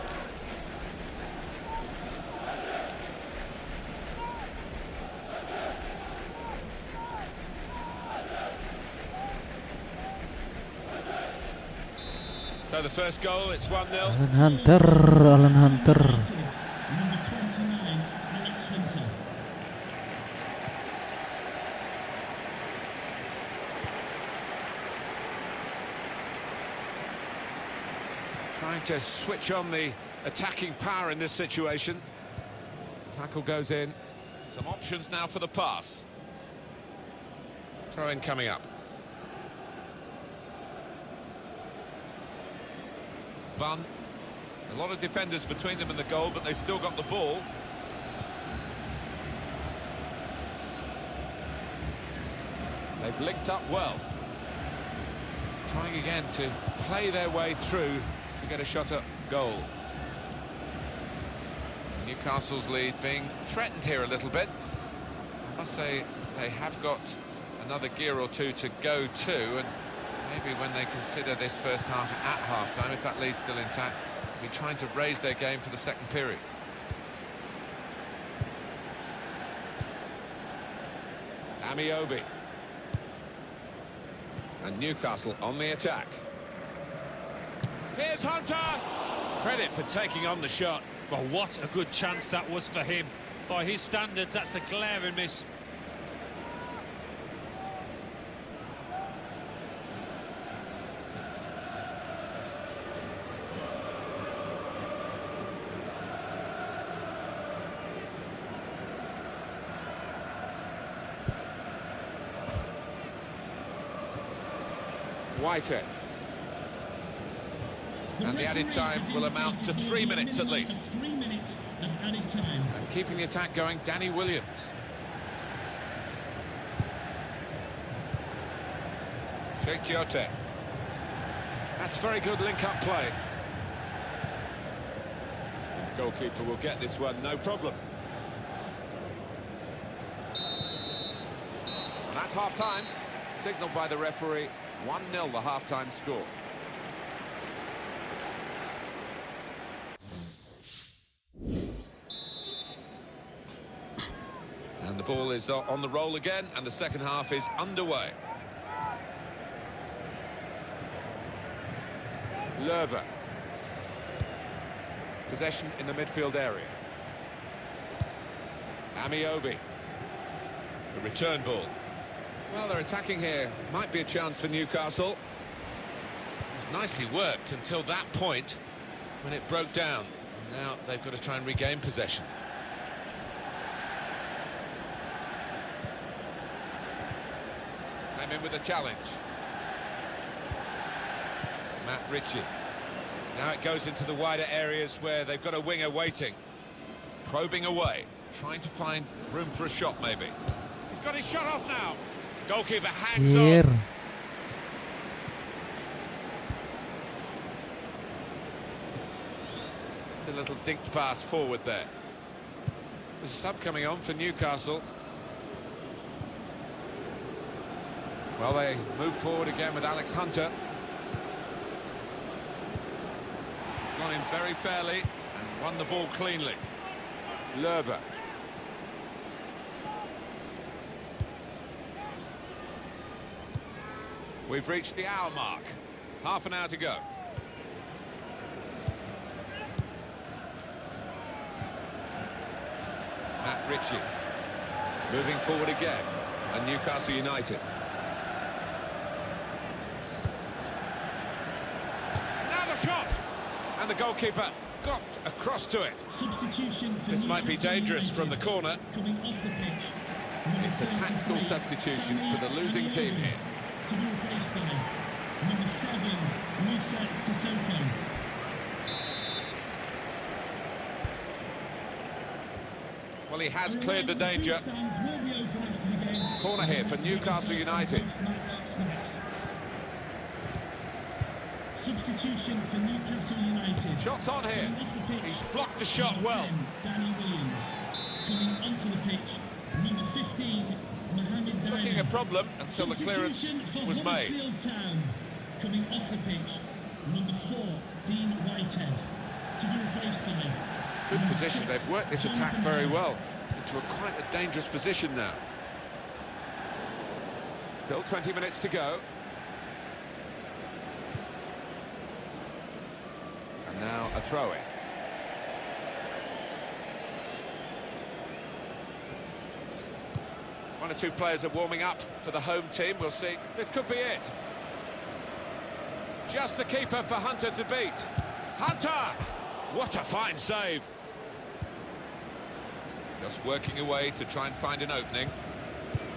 So the first goal, it's 1-0. Alan Hunter, Alan Hunter. Number 29, Alex Hunter. Trying to switch on the attacking power in this situation. Tackle goes in. Some options now for the pass. Throw in coming up. Bun. A lot of defenders between them and the goal, but they still got the ball. They've linked up well. Trying again to play their way through to get a shot at goal. Newcastle's lead being threatened here a little bit. I must say they have got another gear or two to go to, and maybe when they consider this first half at half-time, if that lead's still intact, they'll be trying to raise their game for the second period. Amiobi. And Newcastle on the attack. Here's Hunter! Credit for taking on the shot. Well, what a good chance that was for him. By his standards, that's a glaring miss. Whitehead. And the added time will amount to 3 minutes at least. 3 minutes of added time. And keeping the attack going, Danny Williams. Sheikh Giote. That's very good link-up play. The goalkeeper will get this one, no problem. And that's half-time, signalled by the referee, 1-0 the half-time score. And the ball is on the roll again, and the second half is underway. Löwe. Possession in the midfield area. Amiobi. A return ball. Well, they're attacking here. Might be a chance for Newcastle. It was nicely worked until that point when it broke down. Now they've got to try and regain possession. Came in with a challenge. Matt Ritchie. Now it goes into the wider areas where they've got a winger waiting. Probing away, trying to find room for a shot maybe. He's got his shot off now. Goalkeeper hangs on. Just a little dinked pass forward there. There's a sub coming on for Newcastle. Well, they move forward again with Alex Hunter. Gone in very fairly and won the ball cleanly. Löwe. We've reached the hour mark. Half an hour to go. Matt Ritchie. Moving forward again. And Newcastle United. Now the shot! And the goalkeeper got across to it. Substitution for This might be Newcastle dangerous United. from the corner. Coming off the pitch. It's a tactical substitution for the losing team here. To be replaced by number 7, Musa Sissoko. Well, he has cleared the danger. Stands will be open after the game. Corner here for Newcastle United. Substitution for Newcastle United. Shots on here. Coming off the pitch, He's blocked the shot number well. 10, Danny Williams. Coming onto the pitch, number 15, Mohamed Diamond. Looking a problem until the clearance Substitution was for made. Huddersfield Town. Coming off the pitch, number 4, Dean Whitehead. To be replaced by Good number position. 6, They've worked this attack Jonathan very Howard. well. Into quite a dangerous position now. Still 20 minutes to go. And now a throw-in. One or two players are warming up for the home team. We'll see. This could be it. Just the keeper for Hunter to beat. Hunter! What a fine save. Just working away to try and find an opening.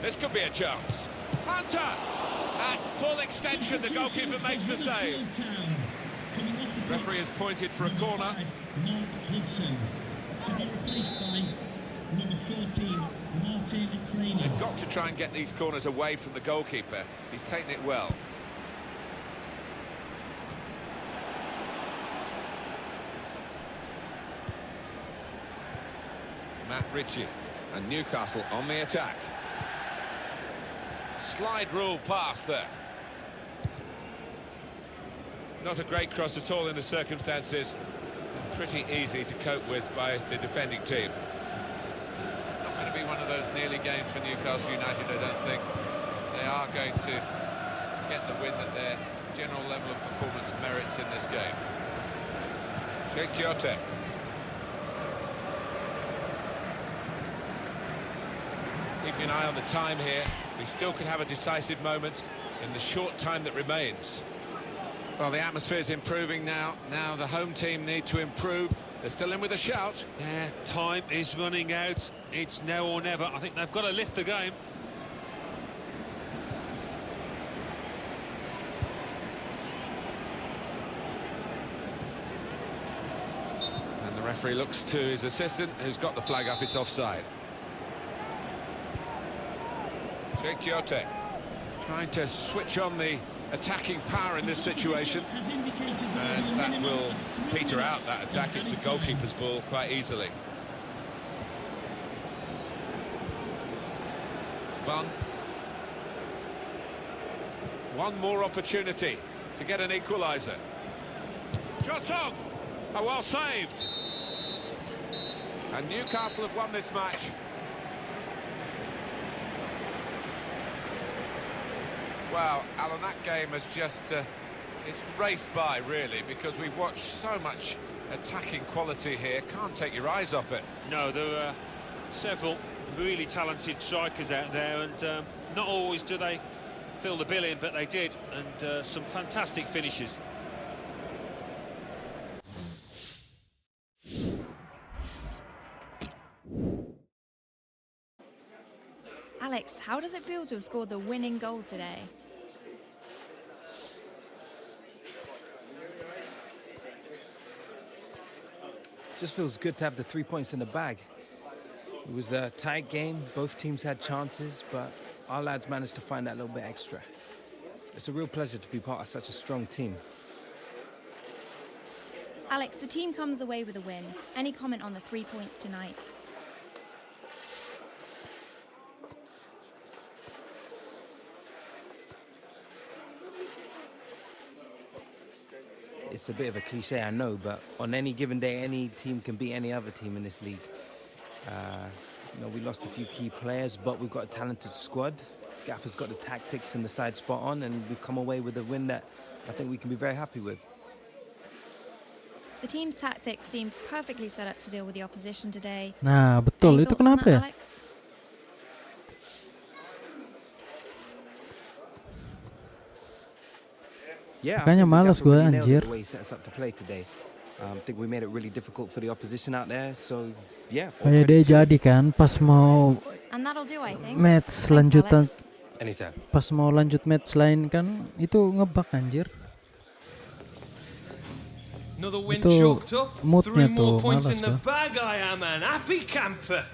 This could be a chance. Hunter! At full extension, the goalkeeper makes the save. Referee has pointed for a corner. Mark Hudson. To be replaced by number 14, Martin Craney. They've got to try and get these corners away from the goalkeeper. He's taken it well. Matt Ritchie and Newcastle on the attack. Slide rule pass there. Not a great cross at all in the circumstances. Pretty easy to cope with by the defending team. Not going to be one of those nearly games for Newcastle United, I don't think. They are going to get the win that their general level of performance merits in this game. Sheikh Giote. Keeping an eye on the time here. We still could have a decisive moment in the short time that remains. Well, the atmosphere's improving now. Now the home team need to improve. They're still in with a shout. Yeah, time is running out. It's now or never. I think they've got to lift the game. Referee looks to his assistant, who's got the flag up. It's offside. Sheikh Giote trying to switch on the attacking power in this situation, and that will peter out that attack. It's the goalkeeper's ball quite easily. Bun. One more opportunity to get an equaliser. Jotong! Oh, well saved. And Newcastle have won this match. Well, Alan, that game has just it's raced by, really, because we've watched so much attacking quality here. Can't take your eyes off it. No, there were several really talented strikers out there, and not always do they fill the bill in, but they did, and some fantastic finishes. Alex, how does it feel to have scored the winning goal today? Just feels good to have the 3 points in the bag. It was a tight game. Both teams had chances, but our lads managed to find that little bit extra. It's a real pleasure to be part of such a strong team. Alex, the team comes away with a win. Any comment on the 3 points tonight? It's a bit of a cliche, I know, but on any given day, any team can beat any other team in this league. You know, we lost a few key players, but we've got a talented squad. Gaffer's got the tactics and the side spot on, and we've come away with a win that I think we can be very happy with. The team's tactics seemed perfectly set up to deal with the opposition today. Nah, betul. Any Itu thoughts on kenapa that, ya? Alex? Yeah, Makanya malas gue, anjir. The way he set us up to play today. I think we made it really difficult for the opposition out there. So yeah. Kayak dia jadi kan pas mau And that'll do, I think. match lanjutan. Anytime. Pas mau lanjut match lain kan itu ngebug anjir. Another win Itu chalked up. moodnya 3 more tuh, points malas in the gua. bag. I am an happy camper.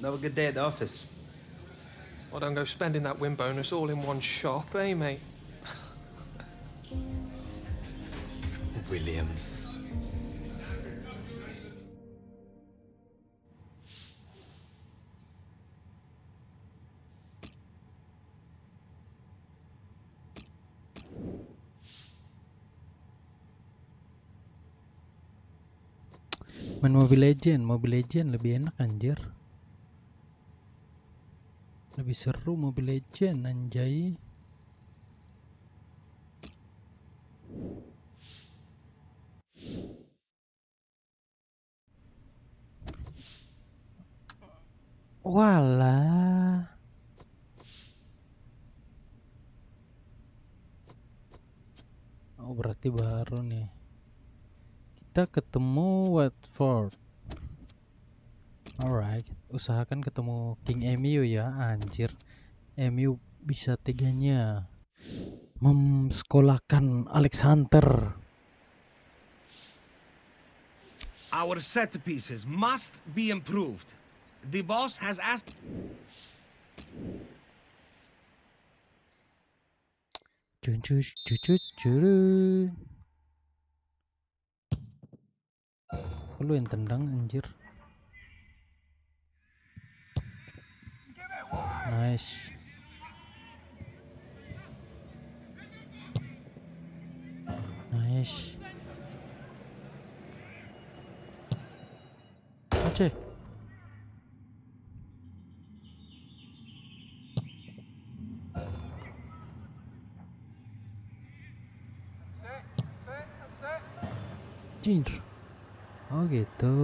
Another good day at the office. Well, don't go spending that win bonus all in one shop, eh, mate? Williams. Main Mobile Legend lebih enak anjir. Lebih seru Mobile Legend anjay. Walah. Oh, berarti baru nih. Kita ketemu Watford. Alright, usahakan ketemu King MU ya, anjir. MU bisa teganya memsekolahkan Alex Hunter. Our set pieces must be improved. The boss has asked. Lu yang tendang anjir. Nice. Nice. Aceh. Jir. Oh gitu.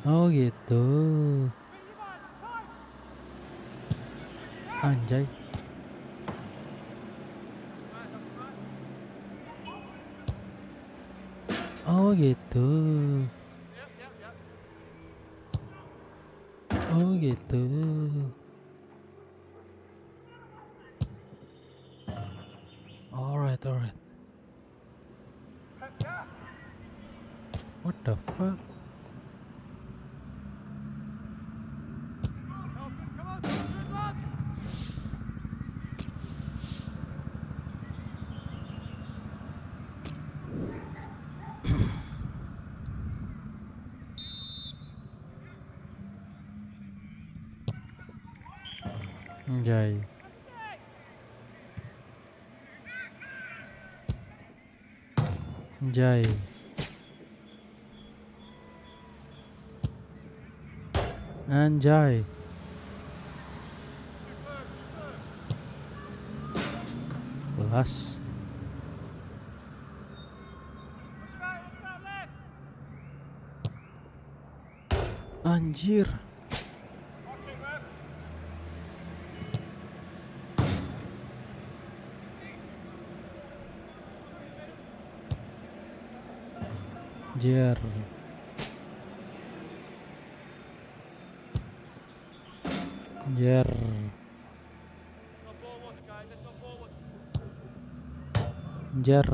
Oh gitu. Anjay. Oh gitu. Oh gitu. Alright. What the fuck? Anjay. Anjay. Anjay. Kelas. Anjir. Jer. Jer. Jer.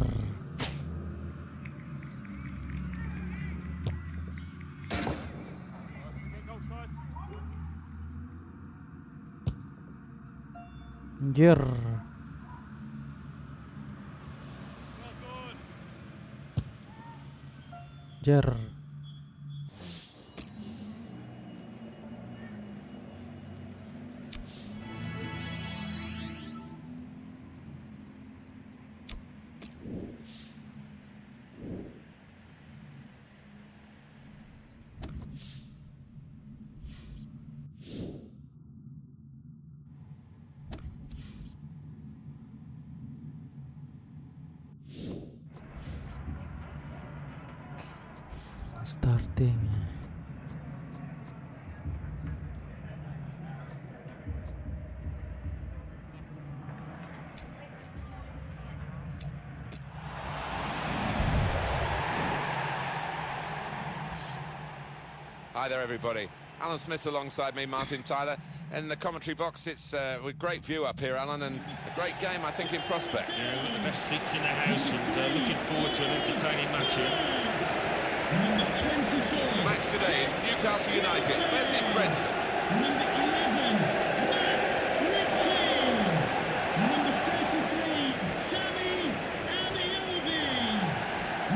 Jer. Jer. Starting. Hi there, everybody. Alan Smith alongside me, Martin Tyler. In the commentary box, it's with great view up here, Alan, and a great game, I think, in prospect. Yeah, we've got the best seats in the house, and looking forward to an entertaining match here. The match today is Newcastle United versus Brentford. Number 11, Matt Ritchie. Number 33, Sammy Amiobi.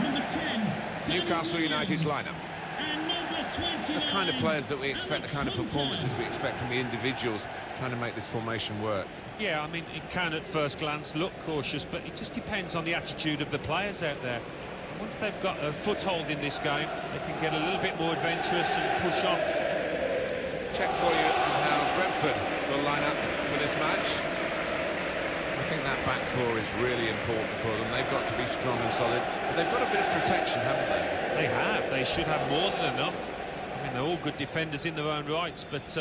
Number 10, Newcastle United's lineup. and number 29. The kind of players that we expect, the kind of performances we expect from the individuals trying to make this formation work. Yeah, I mean, it can at first glance look cautious, but it just depends on the attitude of the players out there. Once they've got a foothold in this game, they can get a little bit more adventurous and push on. Check for you how Brentford will line up for this match. I think that back four is really important for them. They've got to be strong and solid, but they've got a bit of protection, haven't they? They have. They should have more than enough. I mean, they're all good defenders in their own rights, but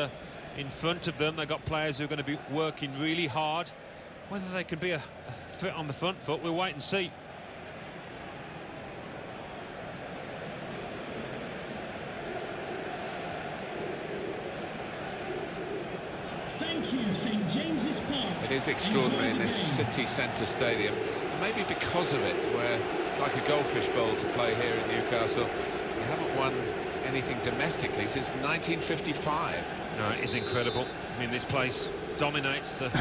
in front of them, they've got players who are going to be working really hard. Whether they can be a threat on the front foot, we'll wait and see. Thank you, St James's Park. It is extraordinary in this city centre stadium, maybe because of it, where it's like a goldfish bowl to play here in Newcastle. We haven't won anything domestically since 1955. No, it is incredible. I mean, this place dominates the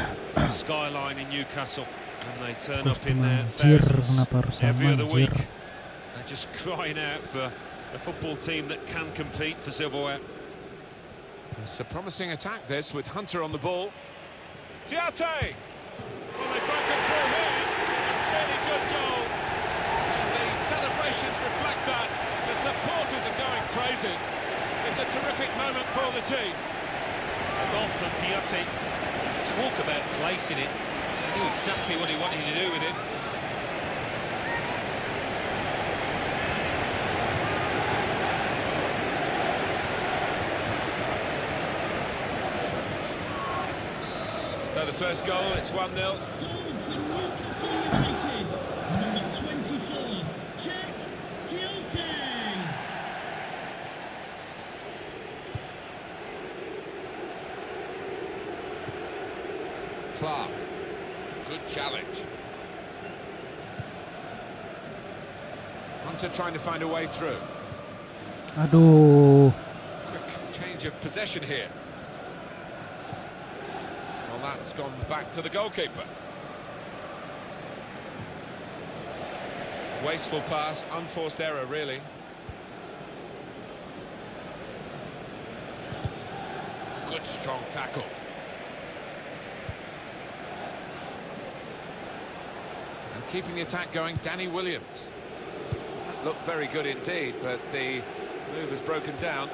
skyline in Newcastle, and they turn up in their thousands every other week. They're just crying out for a football team that can compete for silverware. It's a promising attack, this, with Hunter on the ball. Tiate! Well, they broke it through here. A really good goal. And the celebrations reflect that. The supporters are going crazy. It's a terrific moment for the team. A goal from Tiate. Talk about placing it. He knew exactly what he wanted to do with it. So the first goal, it's 1-0. Goal for Newcastle United. Number 24, Jack Tiate. Clark. Good challenge. Hunter trying to find a way through. Aduh. Quick change of possession here. Well, that's gone back to the goalkeeper. Wasteful pass, unforced error, really. Good strong tackle. And keeping the attack going, Danny Williams. That looked very good indeed, but the move has broken down.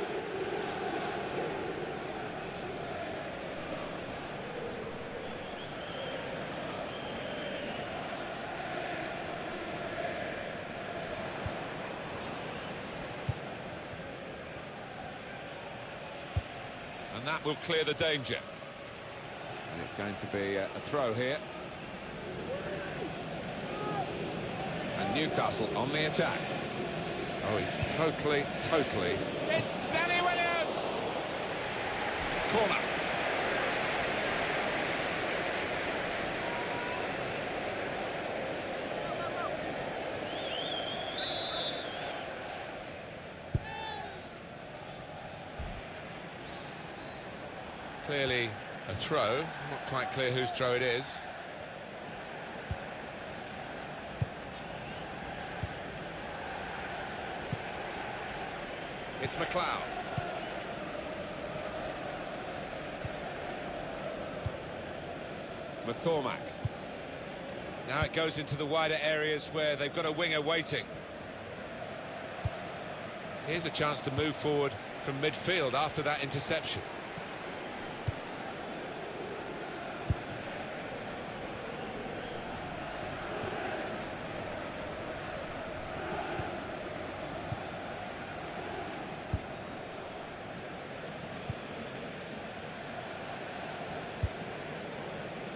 And that will clear the danger. And it's going to be a throw here. And Newcastle on the attack. Oh, he's totally... It's Danny Williams! Corner. Clearly a throw, not quite clear whose throw it is. It's McLeod. McCormack. Now it goes into the wider areas where they've got a winger waiting. Here's a chance to move forward from midfield after that interception.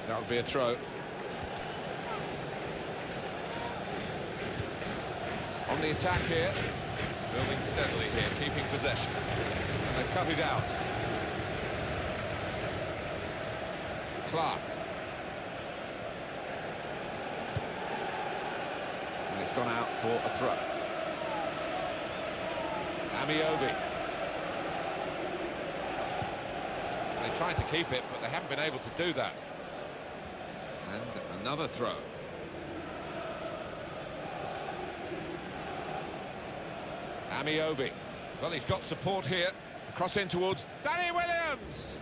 That would be a throw. On the attack here, building steadily here, keeping possession. And they've cut it out. Clark. And it's gone out for a throw. Amiobi. They tried to keep it, but they haven't been able to do that. And another throw. Amiobi. Well, he's got support here. Cross in towards Danny Williams.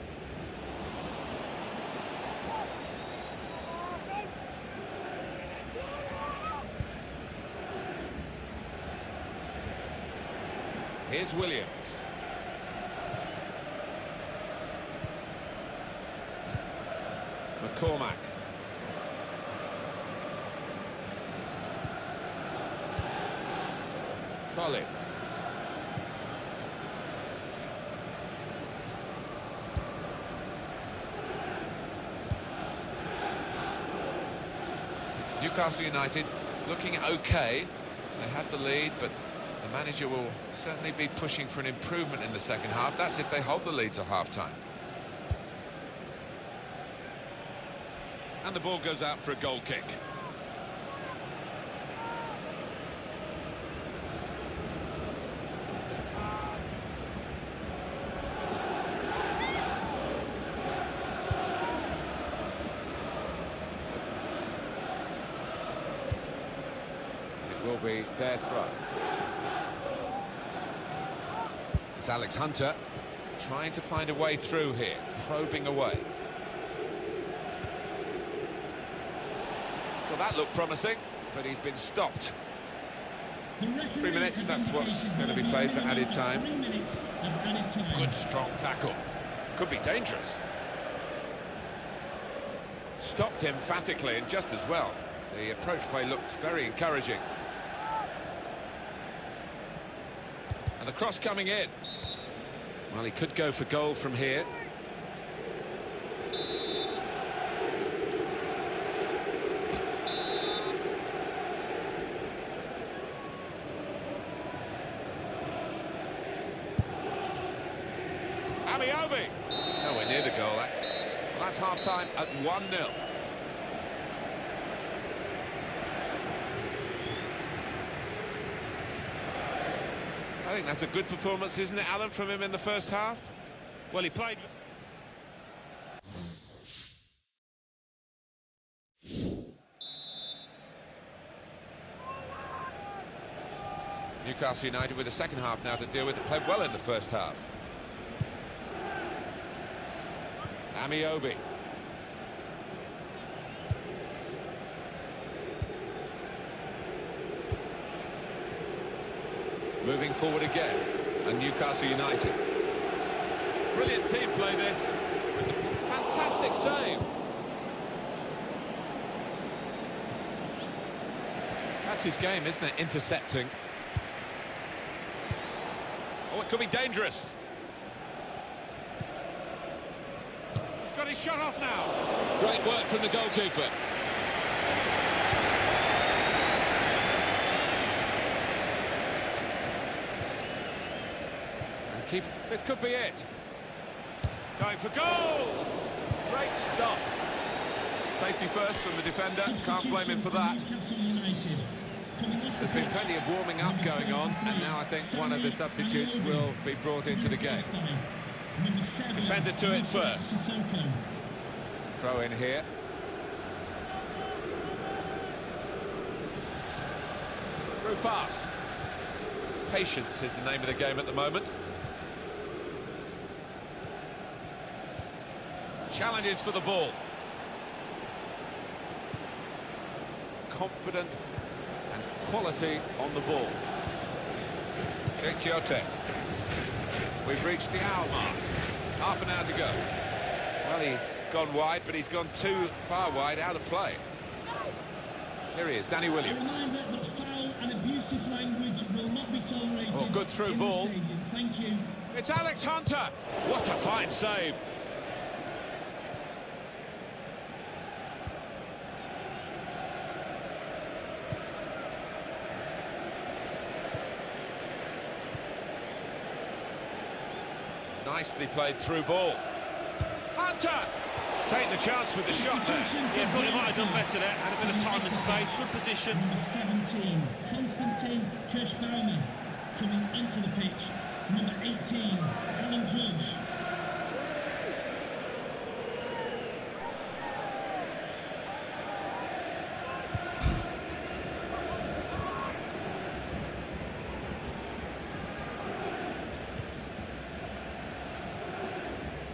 Here's Williams. McCormack. Colin. Newcastle United looking okay. They had the lead, but the manager will certainly be pushing for an improvement in the second half. That's if they hold the lead till half-time. And the ball goes out for a goal kick. Will be their throw. It's Alex Hunter trying to find a way through here, probing away. Well, that looked promising, but he's been stopped. 3 minutes, that's what's going to be played for added time. Good strong tackle. Could be dangerous. Stopped emphatically and just as well. The approach play looked very encouraging. And the cross coming in. Well, he could go for goal from here. Amiobi! Nowhere near the goal. Well, that's half-time at 1-0. I think that's a good performance, isn't it, Alan, from him in the first half? Well, he played... Newcastle United with the second half now to deal with. It played well in the first half. Amiobi. Moving forward again, and Newcastle United. Brilliant team play this. Fantastic save. That's his game, isn't it? Intercepting. Oh, it could be dangerous. He's got his shot off now. Great work from the goalkeeper. This could be it. Going for goal! Great stop. Safety first from the defender. Can't blame him for that. There's been plenty of warming up going on, and now I think one of the substitutes will be brought into the game. Defender to it first. Throw in here. Through pass. Patience is the name of the game at the moment. Challenges for the ball. Confident and quality on the ball. Chiote. We've reached the hour mark. Half an hour to go. Well, he's gone wide, but he's gone too far wide, out of play. Here he is, Danny Williams. Foul and abusive language will not be tolerated. Oh, good through ball. Thank you. It's Alex Hunter. What a fine save. Nicely played through ball. Hunter! Take the chance with the shot there. Yeah, thought he might have done better there. Had a bit of time and space, good position. Number 17, Konstantin Kirschbaumer, coming onto the pitch. Number 18, Alan Judge.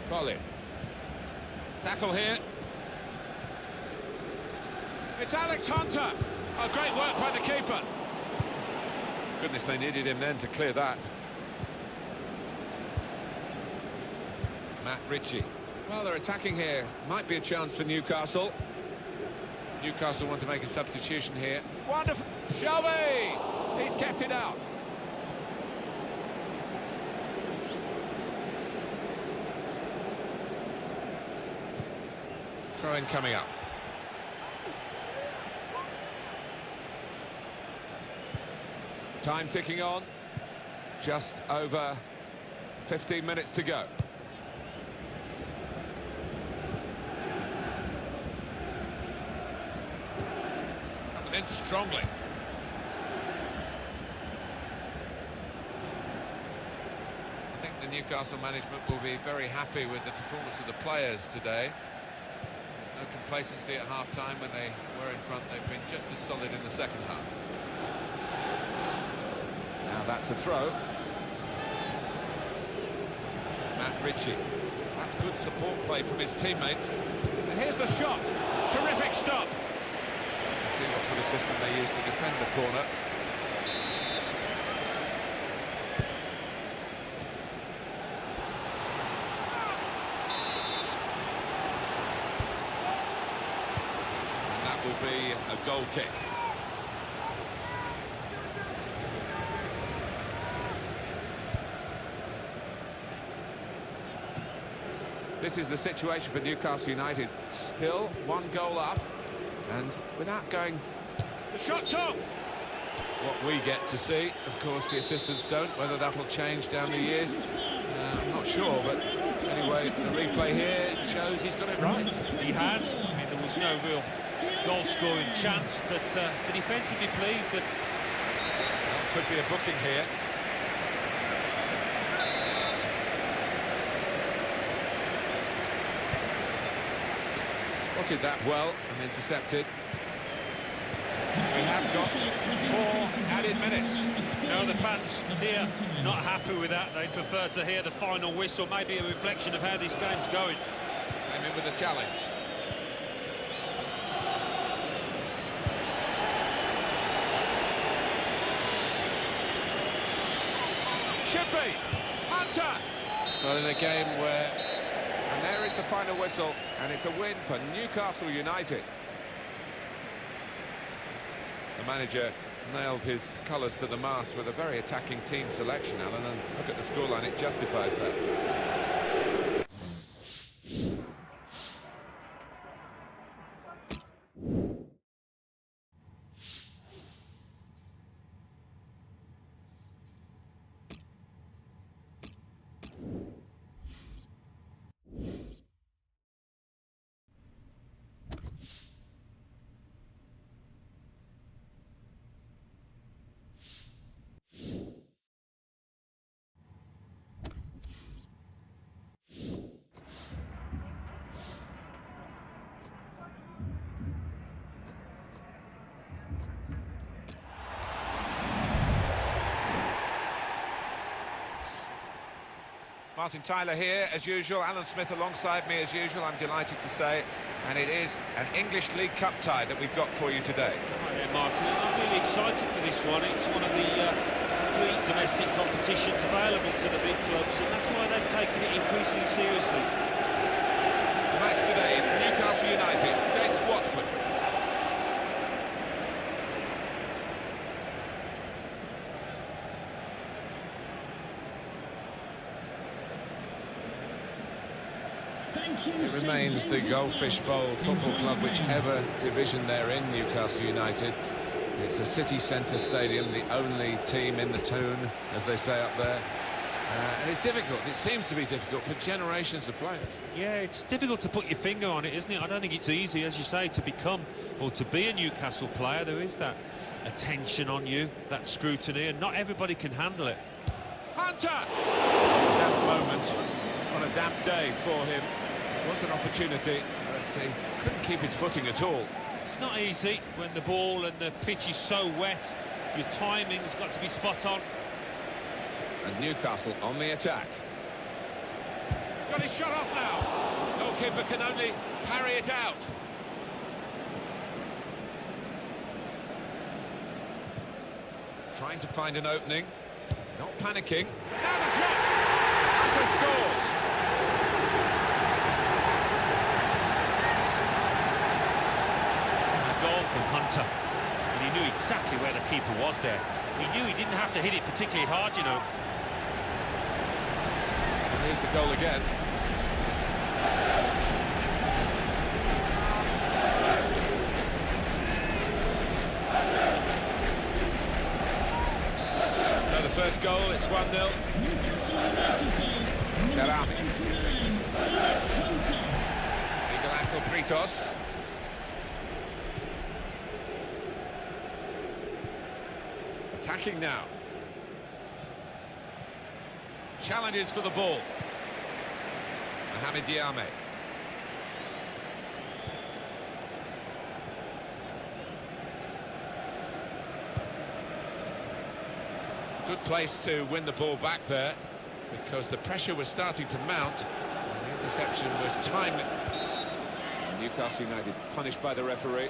Colin. Tackle here. It's Alex Hunter. Oh, great work by the keeper. Goodness, they needed him then to clear that. Matt Ritchie. Well, they're attacking here. Might be a chance for Newcastle. Newcastle want to make a substitution here. Wonderful. Shelby! He's kept it out. Throw-in coming up. Time ticking on. Just over 15 minutes to go. That was in strongly. I think the Newcastle management will be very happy with the performance of the players today. No complacency at half-time when they were in front. They've been just as solid in the second half. Now that's a throw. Matt Ritchie. That's good support play from his teammates. And here's the shot. Terrific stop. Let's see what sort of system they use to defend the corner. Will be a goal kick. This is the situation for Newcastle United. Still one goal up, and without going... The shot's on! What we get to see, of course, the assistants don't. Whether that'll change down the years, I'm not sure, but anyway, the replay here shows he's got it right. He has. I mean, there was no real goal-scoring chance, but the defence would be pleased that... Could be a booking here. Spotted that well and intercepted. We have got 4 added minutes. No, the fans here not happy with that. They prefer to hear the final whistle, maybe a reflection of how this game's going. Came in with a challenge. Should be. Hunter! Well, in a game where... And there is the final whistle, and it's a win for Newcastle United. The manager nailed his colours to the mast with a very attacking team selection, Alan, and look at the scoreline, it justifies that. Martin Tyler here, as usual. Alan Smith alongside me, as usual, I'm delighted to say. And it is an English League Cup tie that we've got for you today. Hi there, Martin. I'm really excited for this one. It's one of the 3 domestic competitions available to the big clubs, and that's why they've taken it increasingly seriously. The match today is Newcastle United against Watford. It remains the Goldfish Bowl Football Club, whichever division they're in, Newcastle United. It's a city centre stadium, the only team in the toon, as they say up there. And it's difficult, it seems to be difficult for generations of players. Yeah, it's difficult to put your finger on it, isn't it? I don't think it's easy, as you say, to become or to be a Newcastle player. There is that attention on you, that scrutiny, and not everybody can handle it. Hunter! A damp moment on a damp day for him. It was an opportunity, but he couldn't keep his footing at all. It's not easy when the ball and the pitch is so wet. Your timing's got to be spot on. And Newcastle on the attack. He's got his shot off now. Goalkeeper can only parry it out. Trying to find an opening. Not panicking. Now the shot! Hunter scores! From Hunter, and he knew exactly where the keeper was there. He knew he didn't have to hit it particularly hard, you know. And here's the goal again. So the first goal, it's 1-0. Miguel Angel Pritos. Attacking now. Challenges for the ball. Mohamed Diame. Good place to win the ball back there, because the pressure was starting to mount. And the interception was timed. Newcastle United punished by the referee.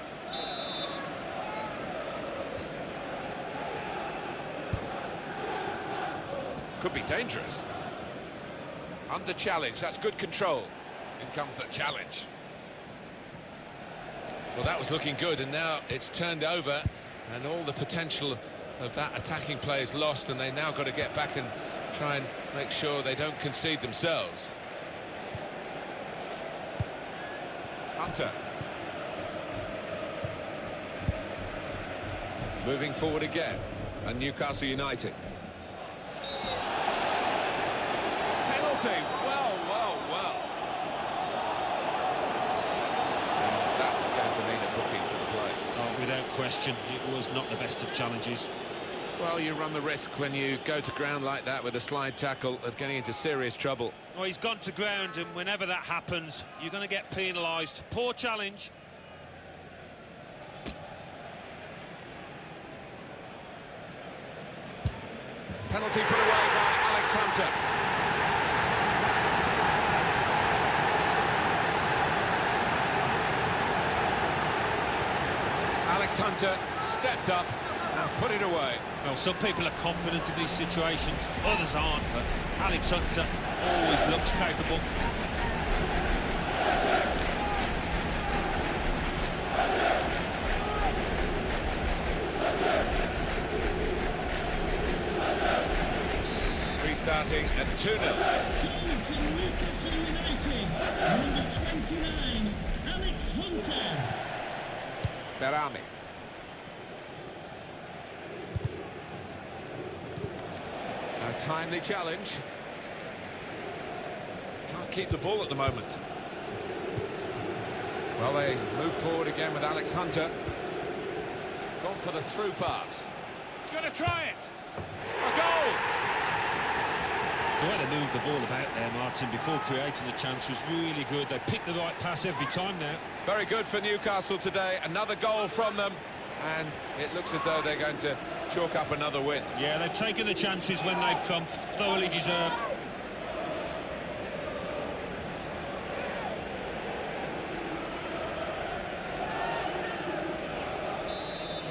Could be dangerous. Under challenge, that's good control. In comes the challenge. Well, that was looking good, and now it's turned over, and all the potential of that attacking play is lost, and they now got to get back and try and make sure they don't concede themselves. Hunter. Moving forward again, and Newcastle United. Well. That's going to mean a booking for the play. Oh, without question, it was not the best of challenges. Well, you run the risk when you go to ground like that with a slide tackle of getting into serious trouble. Well, he's gone to ground, and whenever that happens, you're going to get penalised. Poor challenge. Penalty put away by Alex Hunter. Alex Hunter stepped up and put it away. Well, some people are confident in these situations, others aren't, but Alex Hunter always looks capable. Restarting at 2-0. Goal from Newcastle United, number 29, Alex Hunter. Berami. A timely challenge. Can't keep the ball at the moment. Well, they move forward again with Alex Hunter. Gone for the through pass. He's going to try it. A goal! The way they moved the ball about there, Martin, before creating the chance was really good. They picked the right pass every time now. Very good for Newcastle today. Another goal from them. And it looks as though they're going to chalk up another win. Yeah, they've taken the chances when they've come. Thoroughly deserved.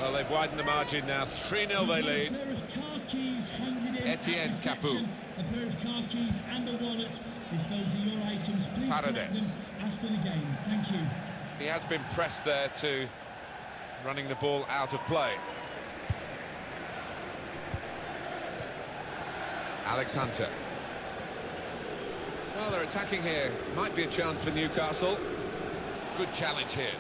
Well, they've widened the margin now. 3-0 they lead. A pair of car keys handed in Etienne at reception. A pair of car keys and a wallet. If those are your items, please collect them after the game. Thank you. He has been pressed there to running the ball out of play. Alex Hunter. Well, they're attacking here. Might be a chance for Newcastle. Good challenge here.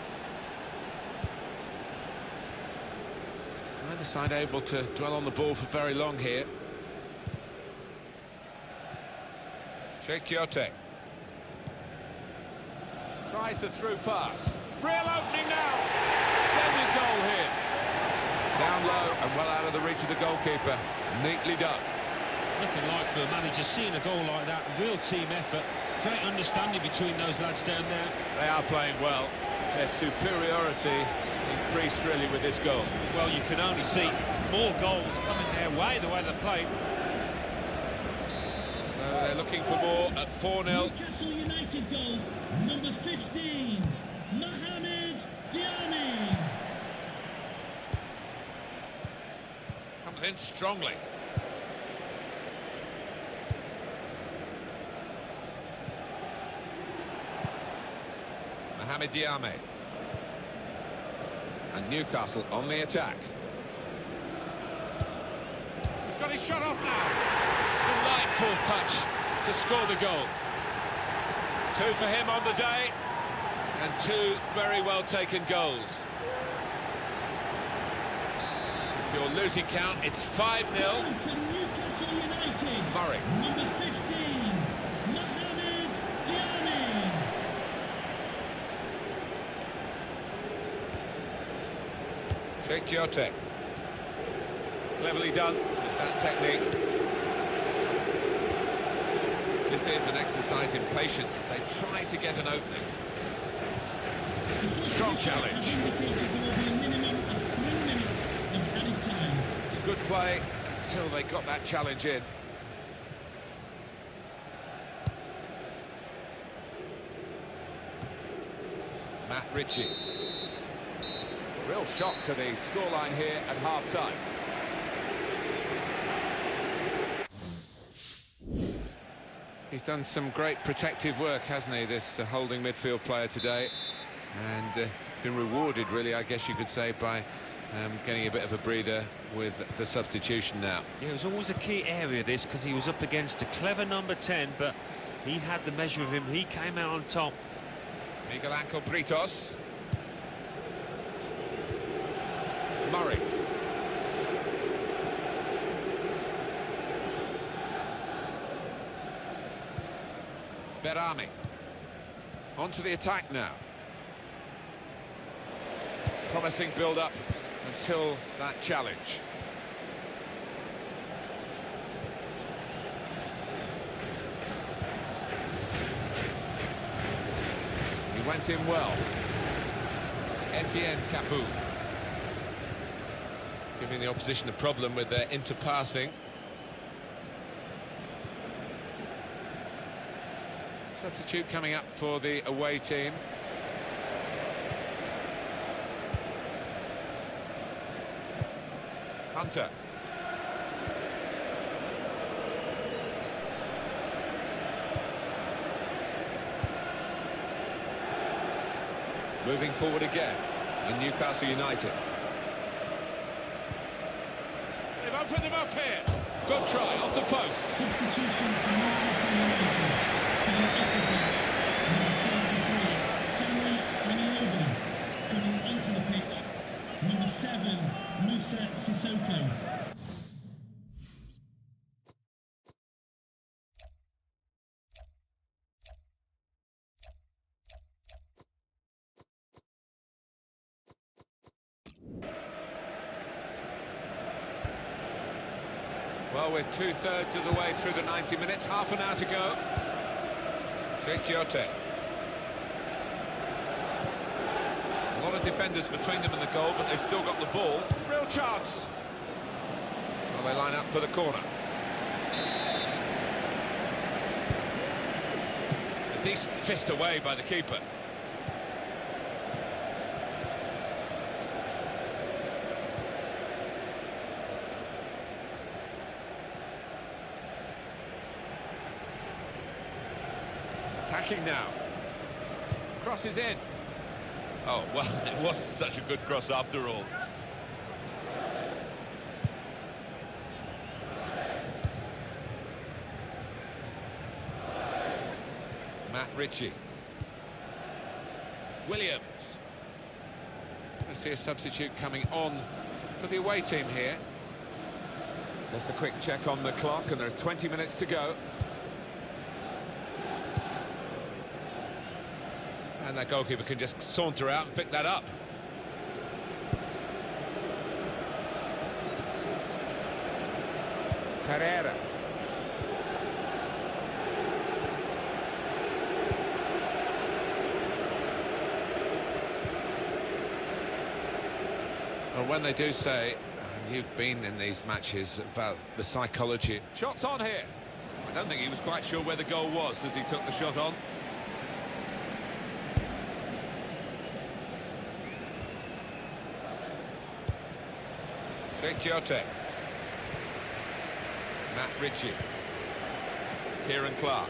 Neither side able to dwell on the ball for very long here. Sheikh Tiote. Tries the through pass. Real opening now. Splendid goal here. Down low and well out of the reach of the goalkeeper. Neatly done. Nothing like for a manager seeing a goal like that. Real team effort. Great understanding between those lads down there. They are playing well. Their superiority increased really with this goal. Well, you can only see more goals coming their way, the way they played. So they're looking for more at 4-0. Newcastle United goal, number 15, Mohamed Diani. Comes in strongly. Mohamed Diame. And Newcastle on the attack. He's got his shot off now. Delightful touch to score the goal. 2 for him on the day, and 2 very well taken goals. If you're losing count, it's 5-0. For Newcastle United, Murray. number 15, Mohamed Diani. Sheikh Tiote. Cleverly done, that technique. This is an exercise in patience as they try to get an opening. Strong challenge. It's good play until they got that challenge in. Matt Ritchie. Real shock to the scoreline here at half-time. He's done some great protective work, hasn't he, this holding midfield player today, and been rewarded, really, I guess you could say, by getting a bit of a breather with the substitution now. Yeah, it was always a key area, this, because he was up against a clever number 10, but he had the measure of him. He came out on top. Miguel Ángel Britos. Murray. Berami. Onto the attack now. Promising build-up until that challenge. went in well. Etienne Capoue. Giving the opposition a problem with their interpassing. Substitute coming up for the away team. Hunter. Moving forward again in Newcastle United. They've opened them up here. Good try, off the post. Substitution for Newcastle United. Coming off the pitch, number 33, Sammy Manioba. Coming onto the pitch, number 7, Musa Sissoko. Well, we're 2/3 of the way through the 90 minutes, half an hour to go. Giote. A lot of defenders between them and the goal, but they've still got the ball. Real chance. Well, they line up for the corner. A decent fist away by the keeper. Attacking now. Crosses in. Oh, well, it wasn't such a good cross after all. Matt Ritchie. Williams. I see a substitute coming on for the away team here. Just a quick check on the clock, and there are 20 minutes to go. And that goalkeeper can just saunter out and pick that up. Pereira. Well, when they do say, and you've been in these matches, about the psychology. Shots on here. I don't think he was quite sure where the goal was as he took the shot on. Giote. Matt Ritchie. Kieran Clark.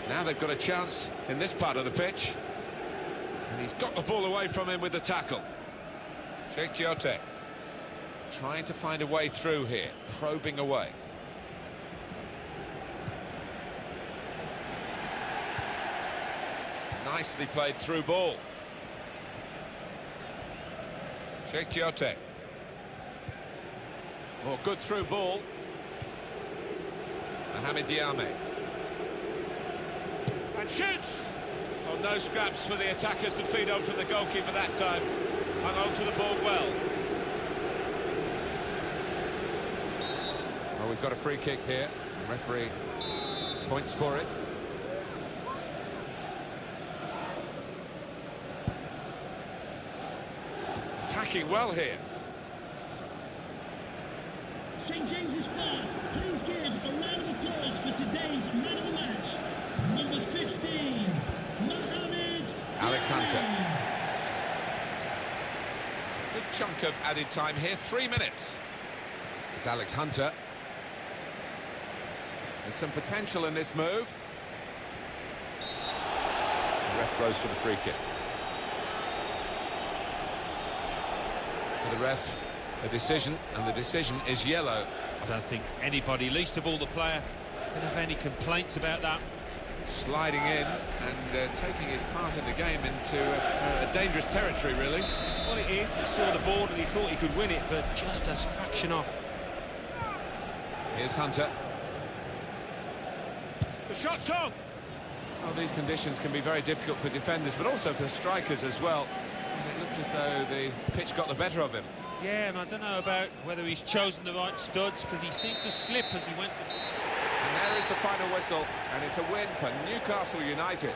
Now they've got a chance in this part of the pitch. And he's got the ball away from him with the tackle. Giote. Trying to find a way through here. Probing away. Nicely played through ball. Giote. Oh, good through ball. Mohamed Diame. And shoots! Oh, no scraps for the attackers to feed on from the goalkeeper that time. Hung on to the ball well. Well, we've got a free kick here. The referee points for it. Attacking well here. St James's Park, please give a round of applause for today's man of the match, number 15, Mohamed Alex Hunter. Good chunk of added time here, 3 minutes. It's Alex Hunter. There's some potential in this move. The ref blows for the free kick. For the ref, a decision, and the decision is yellow. I don't think anybody, least of all the player, can have any complaints about that. Sliding in and taking his part in the game into a dangerous territory, really. Well, it is. He saw the board and he thought he could win it, but just a fraction off. Here's Hunter. The shot's on! Well, these conditions can be very difficult for defenders, but also for strikers as well. And it looks as though the pitch got the better of him. Yeah, and I don't know about whether he's chosen the right studs, because he seemed to slip as he went. And there is the final whistle, and it's a win for Newcastle United.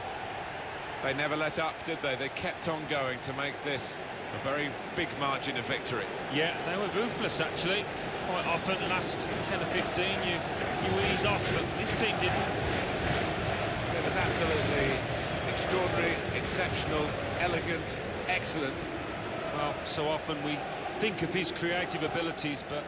They never let up, did they? They kept on going to make this a very big margin of victory. Yeah, they were ruthless, actually. Quite often, last 10 or 15, you ease off, but this team didn't. It was absolutely extraordinary, exceptional, elegant, excellent. Well, so often we think of his creative abilities, but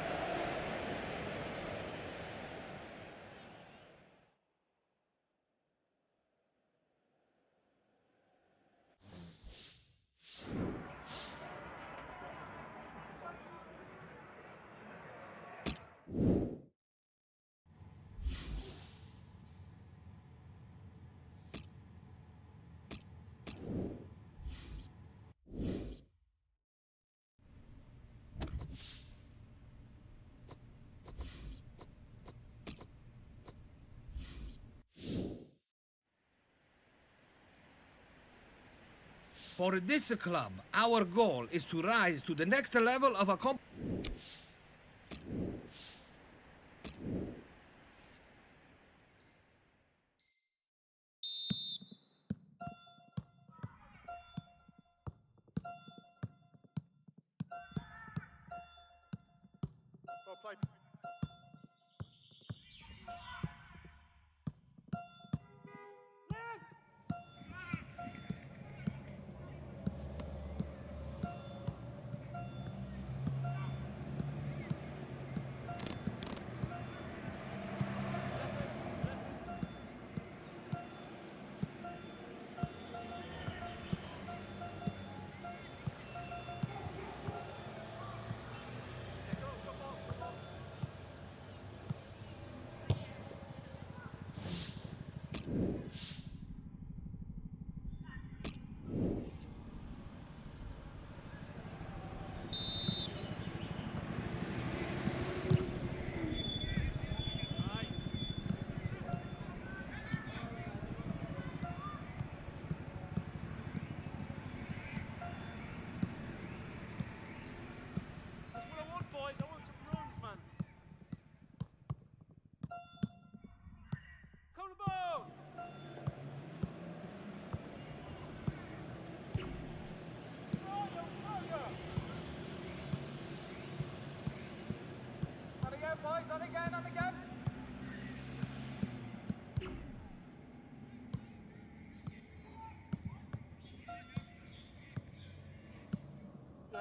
For this club, our goal is to rise to the next level of a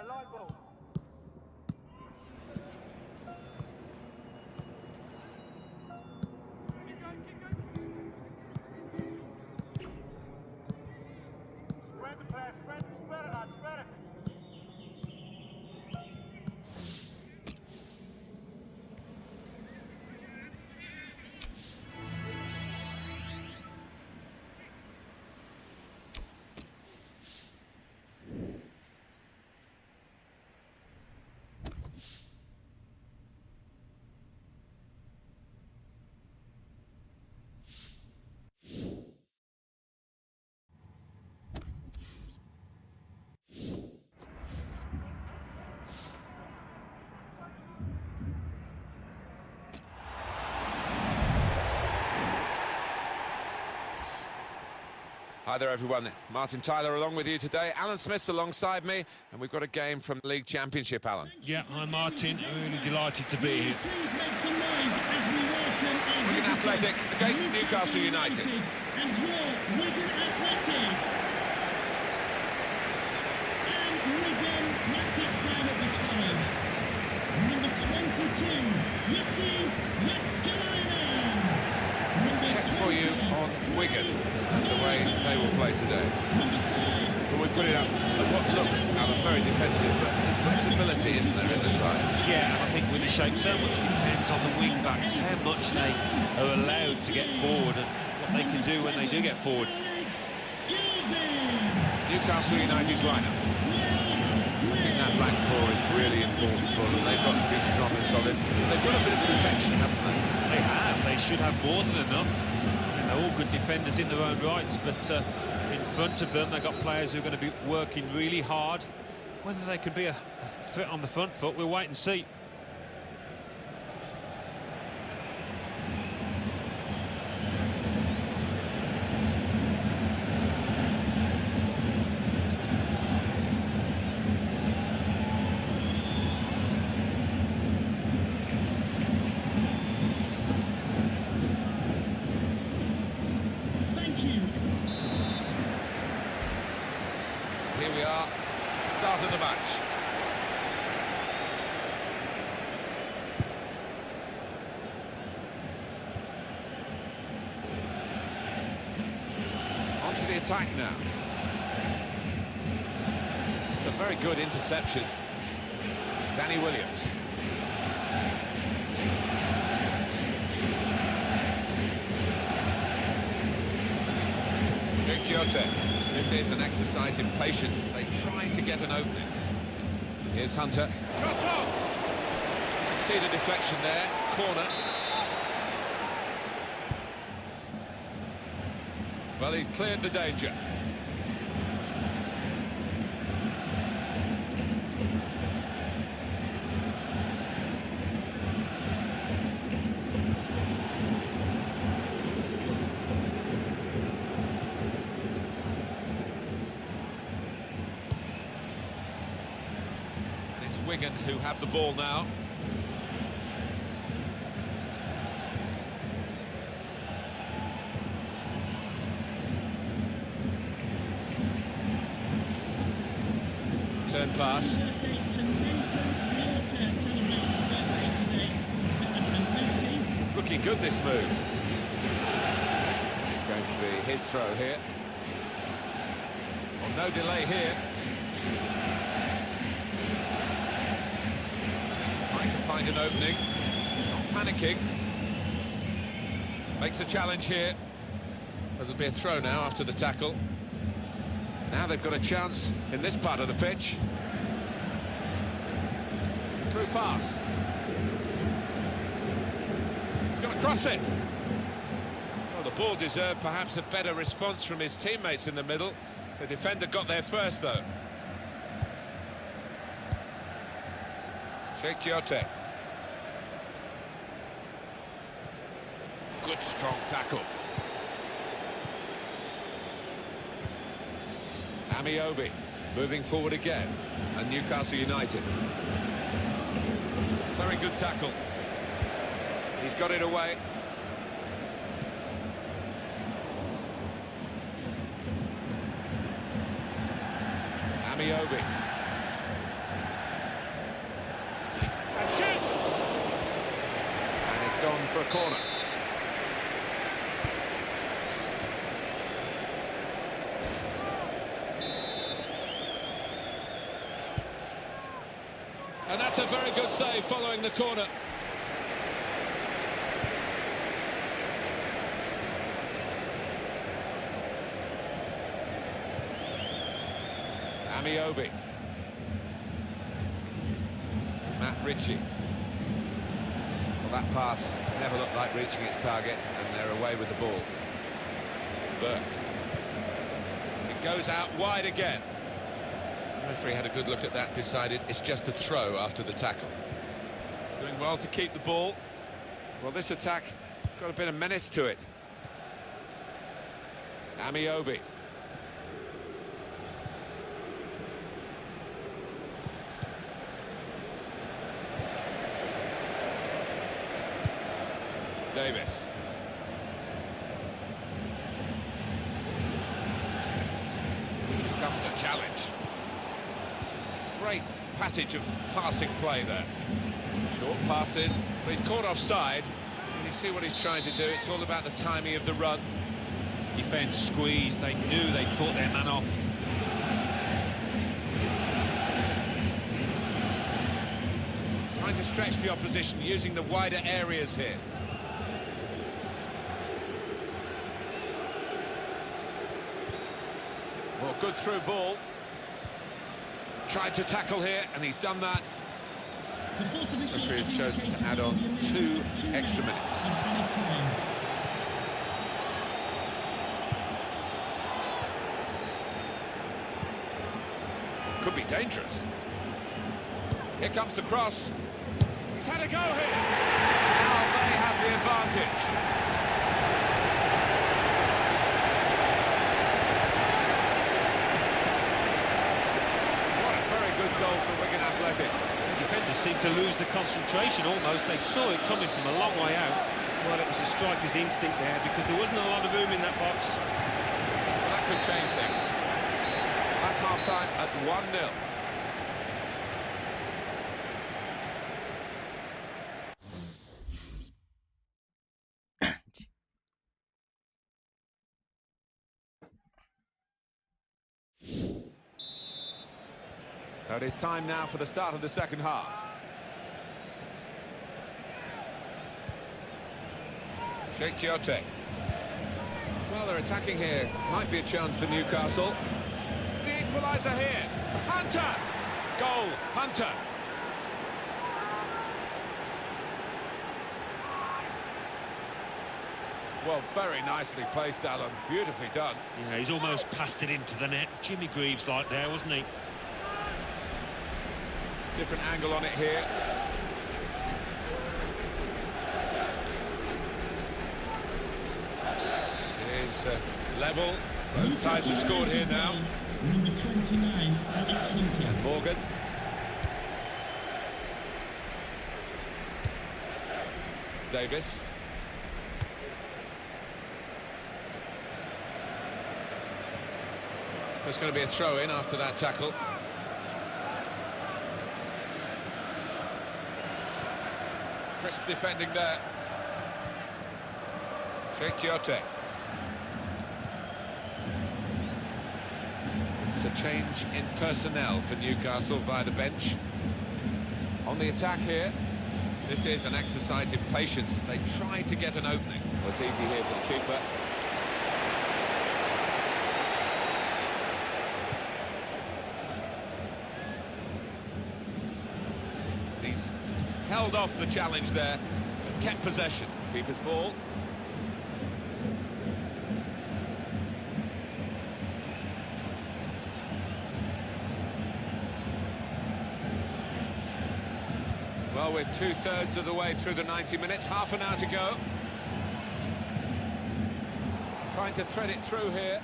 line ball. Keep going, keep going. Spread the pass, spread it out, spread it. Hi there, everyone. Martin Tyler along with you today. Alan Smith's alongside me, and we've got a game from the League Championship, Alan. yeah, I'm Martin. Really delighted to be here. Please make some noise as we welcome our Wigan visitors. Athletic against Newcastle United. And your Wigan Athletic. And Wigan Athletics lineup as follows. Number 22, Yossi Yaskalainen. Number Check for you 20, on Wigan and the way they will play today. Number 5, But we put it up at what looks, Alan, very defensive, but there's flexibility, isn't there, in the side? Yeah, and I think with the shape, so much depends on the wing backs, how much they are allowed to get forward and what they can do when they do get forward. Newcastle United's lineup. I think that back four is really important for them. They've got to be strong and solid. They've got a bit of protection, haven't they? They have. They should have more than enough. And they're all good defenders in their own rights, but in front of them, they've got players who are going to be working really hard. Whether they could be a threat on the front foot, we'll wait and see. attack now. It's a very good interception. Danny Williams. Giote. This is an exercise in patience. They try to get an opening. Here's Hunter. Shot on! See the deflection there. Corner. Well, he's cleared the danger. Wigan who have the ball now. Turn pass. It's looking good, this move. It's going to be his throw here. Well, no delay here. Find an opening, not panicking. Makes a challenge here. There'll be a throw now after the tackle. Now they've got a chance in this part of the pitch. Through pass. Gonna cross it. Well, the ball deserved perhaps a better response from his teammates in the middle. The defender got there first, though. Giote. Good strong tackle. Amiobi moving forward again, and Newcastle United. Very good tackle. He's got it away. Amiobi. And shoots! And it's gone for a corner. And that's a very good save following the corner. Amiobi. Matt Ritchie. Well, that pass never looked like reaching its target, and they're away with the ball. Burke. It goes out wide again. The referee had a good look at that, decided it's just a throw after the tackle. Doing well to keep the ball. Well, this attack has got a bit of menace to it. Amiobi. Davis. Here comes a challenge. Great passage of passing play there. Short pass in, but he's caught offside. And you see what he's trying to do. It's all about the timing of the run. Defence squeezed, they knew they'd caught their man off. Trying to stretch the opposition, using the wider areas here. Well, good through ball. Tried to tackle here, and he's done that. The referee has chosen to add on 2 extra minutes. Could be dangerous. Here comes the cross. He's had a go here. Now they have the advantage. Goal for Wigan Athletic. The defenders seemed to lose the concentration almost. They saw it coming from a long way out. Well, it was a striker's instinct there because there wasn't a lot of room in that box. Well, that could change things. That's half-time at 1-0. So it is time now for the start of the second half. Sheikh Tiote. Well, they're attacking here. Might be a chance for Newcastle. The equaliser here. Hunter! Goal, Hunter. Well, very nicely placed, Alan. Beautifully done. Yeah, he's almost passed it into the net. Jimmy Greaves like there, wasn't he? Different angle on it here. It is level. Both sides have scored here now. Number 29, Alex Hunter. Morgan. Davis. There's going to be a throw-in after that tackle. Crisp defending there. Sheikh Tiote. It's a change in personnel for Newcastle via the bench. On the attack here, this is an exercise in patience as they try to get an opening. Well, it's easy here for the keeper. He's held off the challenge there, but kept possession. Keeper's ball. Well, we're two-thirds of the way through the 90 minutes, half an hour to go. Trying to thread it through here.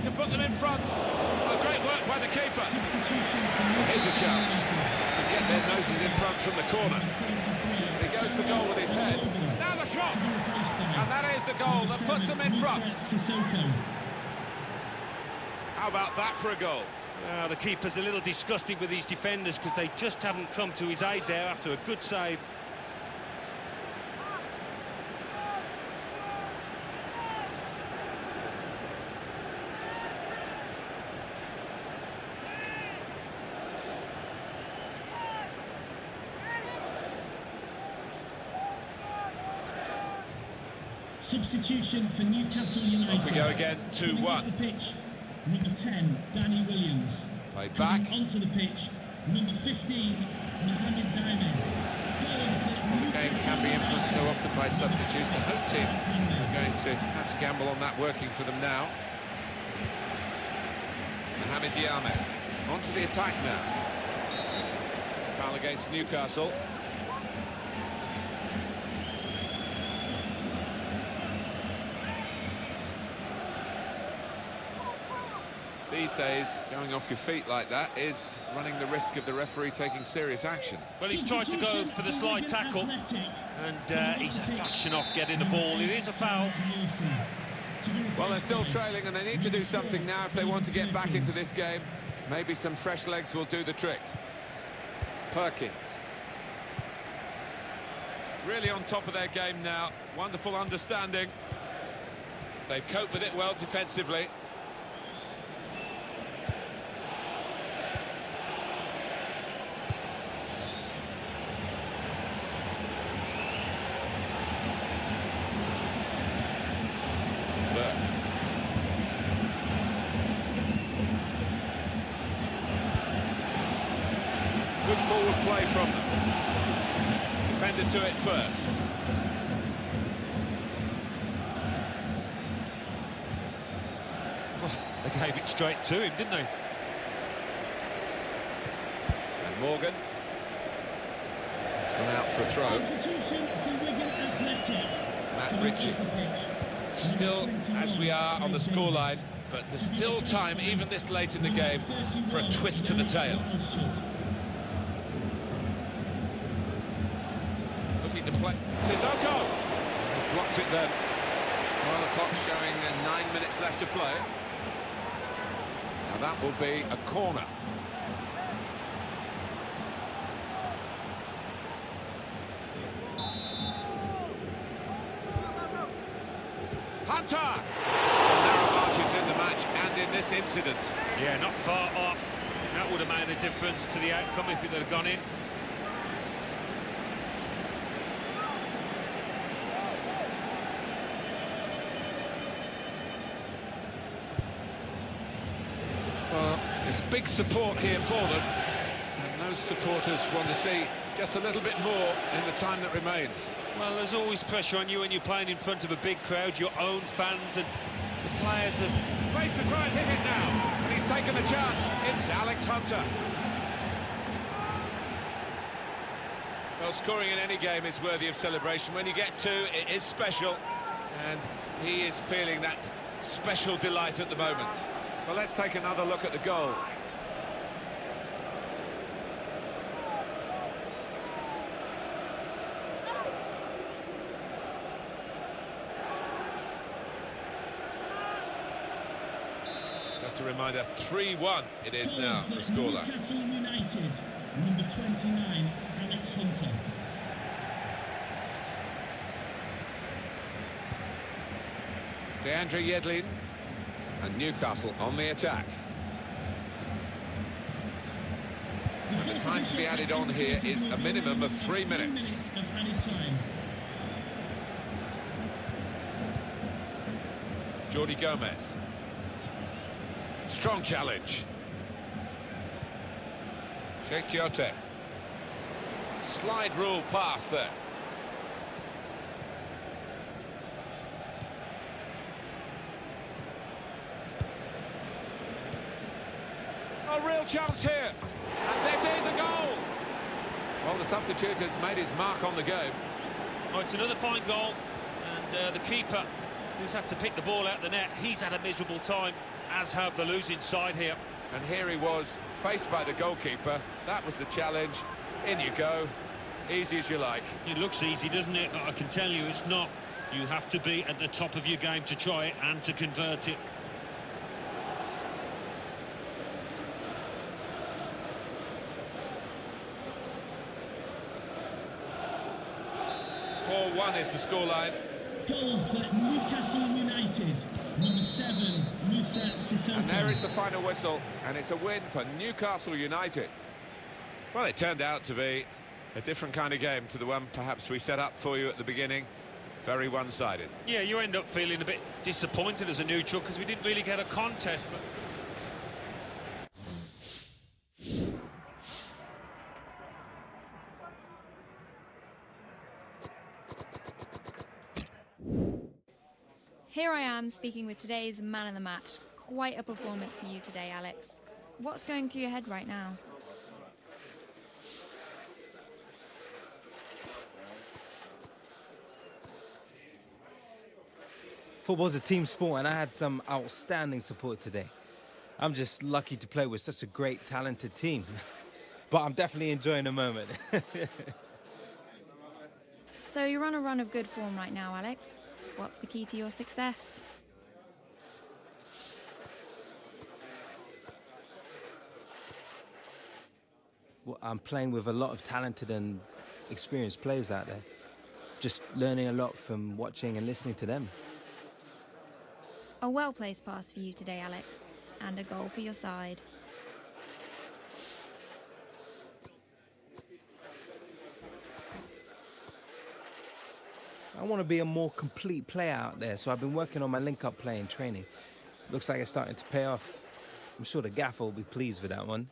To put them in front. Oh, great work by the keeper. Here's a chance to get their noses in front from the corner. He goes for goal with his head. Now the shot! And that is the goal that puts them in front. How about that for a goal? The keeper's a little disgusted with his defenders because they just haven't come to his aid there after a good save. Substitution for Newcastle United. Off we go again, 2-1. Off the pitch, number 10, Danny Williams. Played Coming back. onto the pitch, number 15, Mohamed Diamond. The game can be influenced so often by substitutes. The home team are going to perhaps gamble on that working for them now. Mohamed Diamond onto the attack now. Foul against Newcastle. These days, going off your feet like that is running the risk of the referee taking serious action. Well, he's tried to go for the slide tackle, and he's a fraction off getting the ball. It is a foul. Well, they're still trailing, and they need to do something now if they want to get back into this game. Maybe some fresh legs will do the trick. Perkins. Really on top of their game now. Wonderful understanding. They've coped with it well defensively. Good forward play from them. Defender to it first. Oh, they gave it straight to him, didn't they? And Morgan. It's gone out for a throw. Substitution for Wigan Athletic. Matt Ritchie. Still, as we are on the scoreline, but there's still time, even this late in the game, for a twist to the tail. Looking to play. Sissoko! Blocked it then. Well, the clock showing 9 minutes left to play. Now that will be a corner. Hunter! Narrow margins in the match and in in this incident. Yeah, not far off. That would have made a difference to the outcome if it had gone in. Well, there's big support here for them, and those supporters want to see just a little bit more in the time that remains. Well, there's always pressure on you when you're playing in front of a big crowd, your own fans, and the players have... Space to try and hit it now, and he's taken a chance. It's Alex Hunter. Well, scoring in any game is worthy of celebration. When you get two, it is special, and he is feeling that special delight at the moment. Well, let's take another look at the goal. Just a reminder, 3-1 it is now, the scoreline. Newcastle United, number 29, Alex Hunter. Deandre Yedlin, and Newcastle on the attack. And the time to be added on here is a minimum of 3 minutes. Of added time. Jordi Gomez. Strong challenge. Sheikh Tiote. Slide rule pass there. A real chance here. And this is a goal. Well, the substitute has made his mark on the game. Oh, it's another fine goal. And the keeper, who's had to pick the ball out of the net, he's had a miserable time, as have the losing side here. And here he was, faced by the goalkeeper. That was the challenge. In you go. Easy as you like. It looks easy, doesn't it? But I can tell you it's not. You have to be at the top of your game to try it and to convert it. One is the scoreline. Goal for Newcastle United, number 7, Musa Sissoko. And there is the final whistle, and it's a win for Newcastle United. Well, it turned out to be a different kind of game to the one perhaps we set up for you at the beginning. Very one-sided. Yeah, you end up feeling a bit disappointed as a neutral because we didn't really get a contest, but... Here I am speaking with today's man of the match. Quite a performance for you today, Alex. What's going through your head right now? Football's a team sport, and I had some outstanding support today. I'm just lucky to play with such a great, talented team. But I'm definitely enjoying the moment. So you're on a run of good form right now, Alex. What's the key to your success? Well, I'm playing with a lot of talented and experienced players out there. Just learning a lot from watching and listening to them. A well-placed pass for you today, Alex, and a goal for your side. I want to be a more complete player out there, so I've been working on my link-up play and training. Looks like it's starting to pay off. I'm sure the gaffer will be pleased with that one.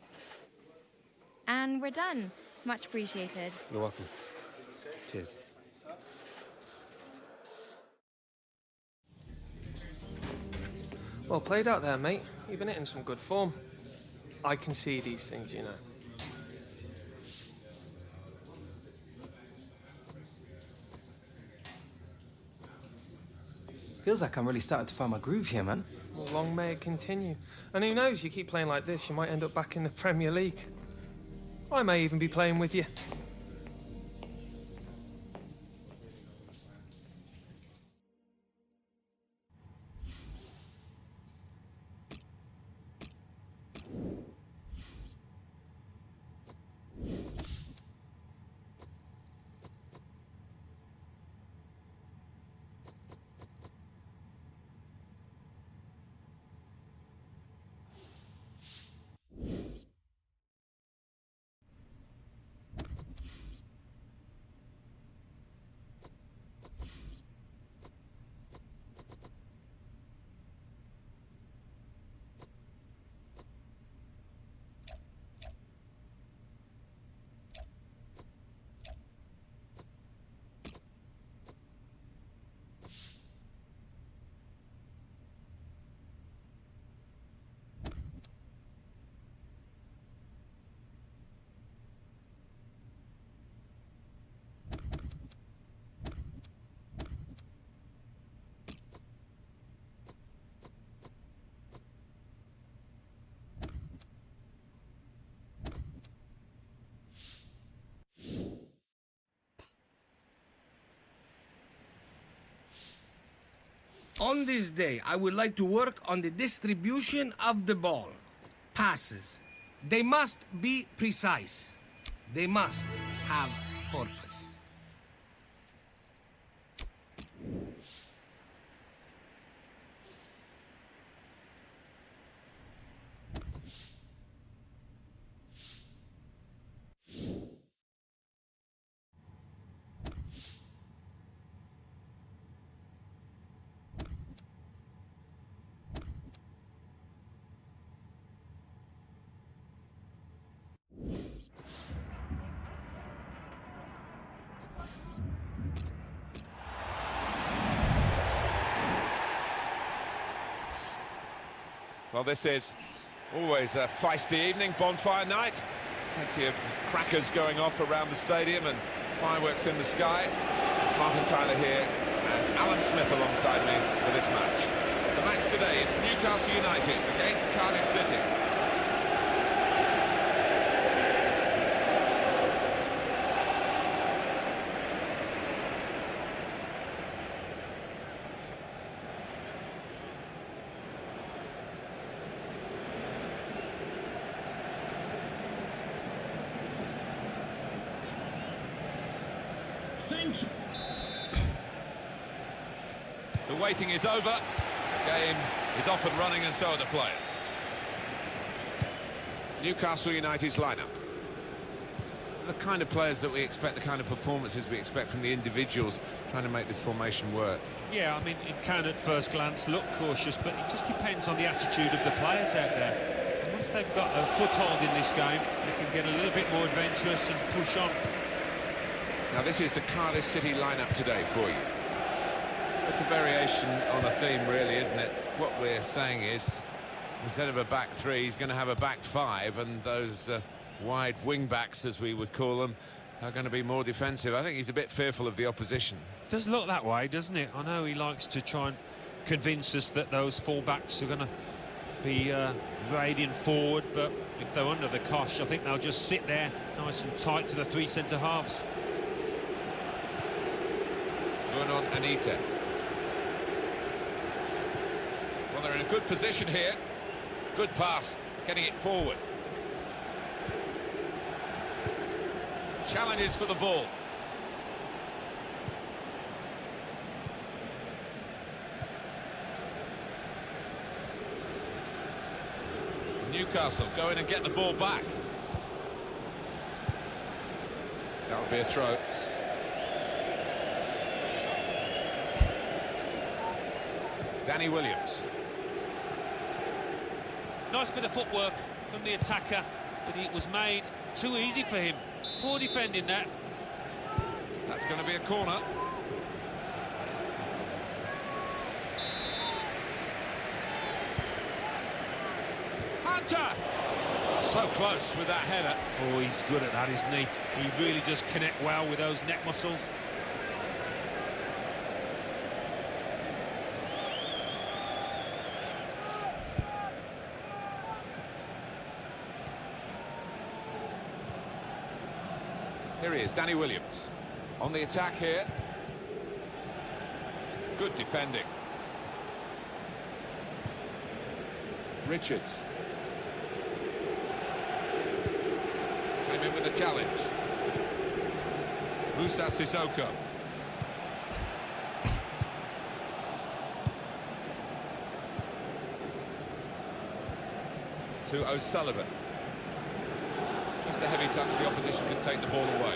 And we're done. Much appreciated. You're welcome. Cheers. Well played out there, mate. You've been hitting some good form. I can see these things, you know. Feels like I'm really starting to find my groove here, man. Well, long may it continue. And who knows, you keep playing like this, you might end up back in the Premier League. I may even be playing with you. On this day, I would like to work on the distribution of the ball. Passes. They must be precise. They must have purpose. Well, this is always a feisty evening, bonfire night. Plenty of crackers going off around the stadium and fireworks in the sky. It's Martin Tyler here and Alan Smith alongside me for this match. The match today is Newcastle United against Cardiff City. Thank you. The waiting is over. The game is off and running, and so are the players. Newcastle United's lineup. The kind of players that we expect, the kind of performances we expect from the individuals trying to make this formation work. Yeah, I mean, it can at first glance look cautious, but it just depends on the attitude of the players out there. And once they've got a foothold in this game, they can get a little bit more adventurous and push on. Now this is the Cardiff City lineup today for you. It's a variation on a theme, really, isn't it? What we're saying is, instead of a back three, he's going to have a back five, and those wide wing backs, as we would call them, are going to be more defensive. I think he's a bit fearful of the opposition. Does look that way, doesn't it? I know he likes to try and convince us that those full backs are going to be raiding forward, but if they're under the cosh, I think they'll just sit there nice and tight to the three centre halves. On Anita. Well, they're in a good position here. Good pass, getting it forward. Challenges for the ball. Newcastle go in and get the ball back. That would be a throw. Danny Williams. Nice bit of footwork from the attacker, but it was made too easy for him. Poor defending that. That's going to be a corner. Hunter! Oh, so close with that header. Oh, he's good at that, isn't he? He really does connect well with those neck muscles. Here he is, Danny Williams. On the attack here. Good defending. Richards. Came in with a challenge. Musa Sissoko. To O'Sullivan. Just a heavy touch, the opposition can take the ball away.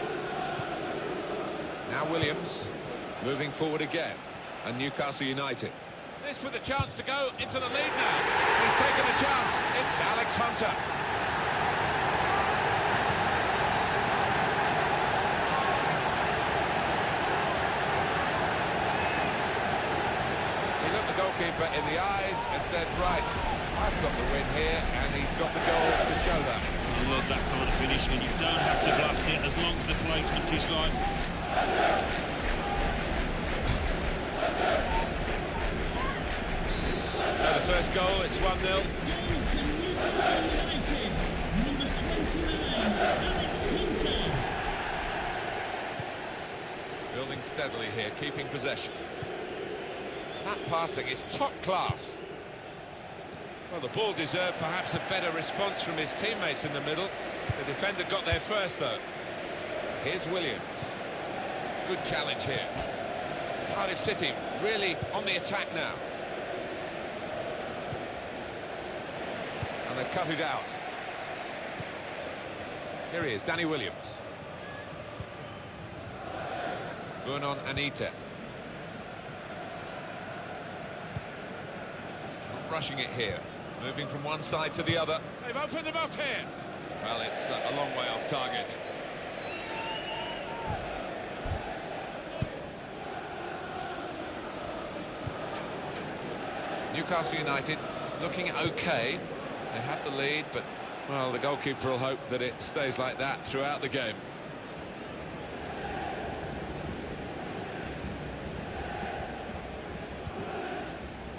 Now Williams, moving forward again, and Newcastle United. This with a chance to go into the lead now. He's taken a chance, it's Alex Hunter. He looked the goalkeeper in the eyes and said, right, I've got the win here, and he's got the goal to show that. I love that kind of finish when you don't have to blast it as long as the placement is right. So the first goal, it's 1-0. United, number 29, Alex Hunter. Building steadily here, keeping possession. That passing is top class. Well, the ball deserved perhaps a better response from his teammates in the middle. The defender got there first, though. Here's Williams. Good challenge here. Cardiff City really on the attack now. And they've cut it out. Here he is, Danny Williams. Vernon Anita. Not rushing it here. Moving from one side to the other. They've opened them up here. Well, it's a long way off target. Newcastle United looking okay. They have the lead, but, well, the goalkeeper will hope that it stays like that throughout the game.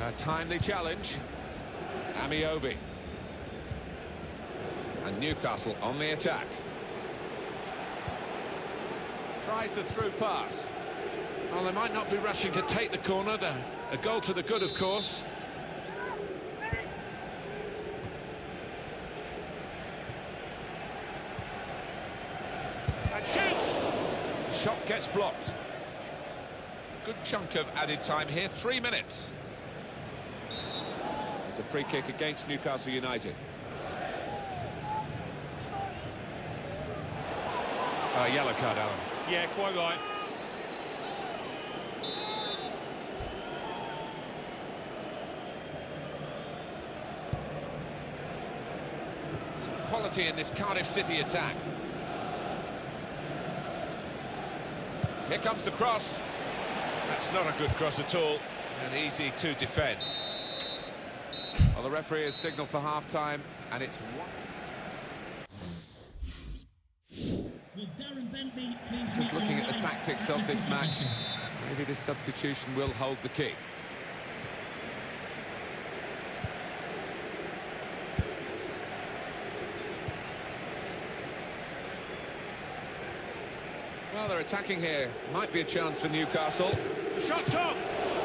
A timely challenge. Amiobi. And Newcastle on the attack. Tries the through pass. Well, they might not be rushing to take the corner. A goal to the good, of course. And shoots! Shot gets blocked. Good chunk of added time here, 3 minutes. It's a free kick against Newcastle United. Yellow card, Alan. Yeah, quite right. Some quality in this Cardiff City attack. Here comes the cross. That's not a good cross at all, and easy to defend. Well, the referee has signalled for half-time, and it's... Just looking at the tactics of this match, maybe this substitution will hold the key. Well, they're attacking here. Might be a chance for Newcastle. Shot's up!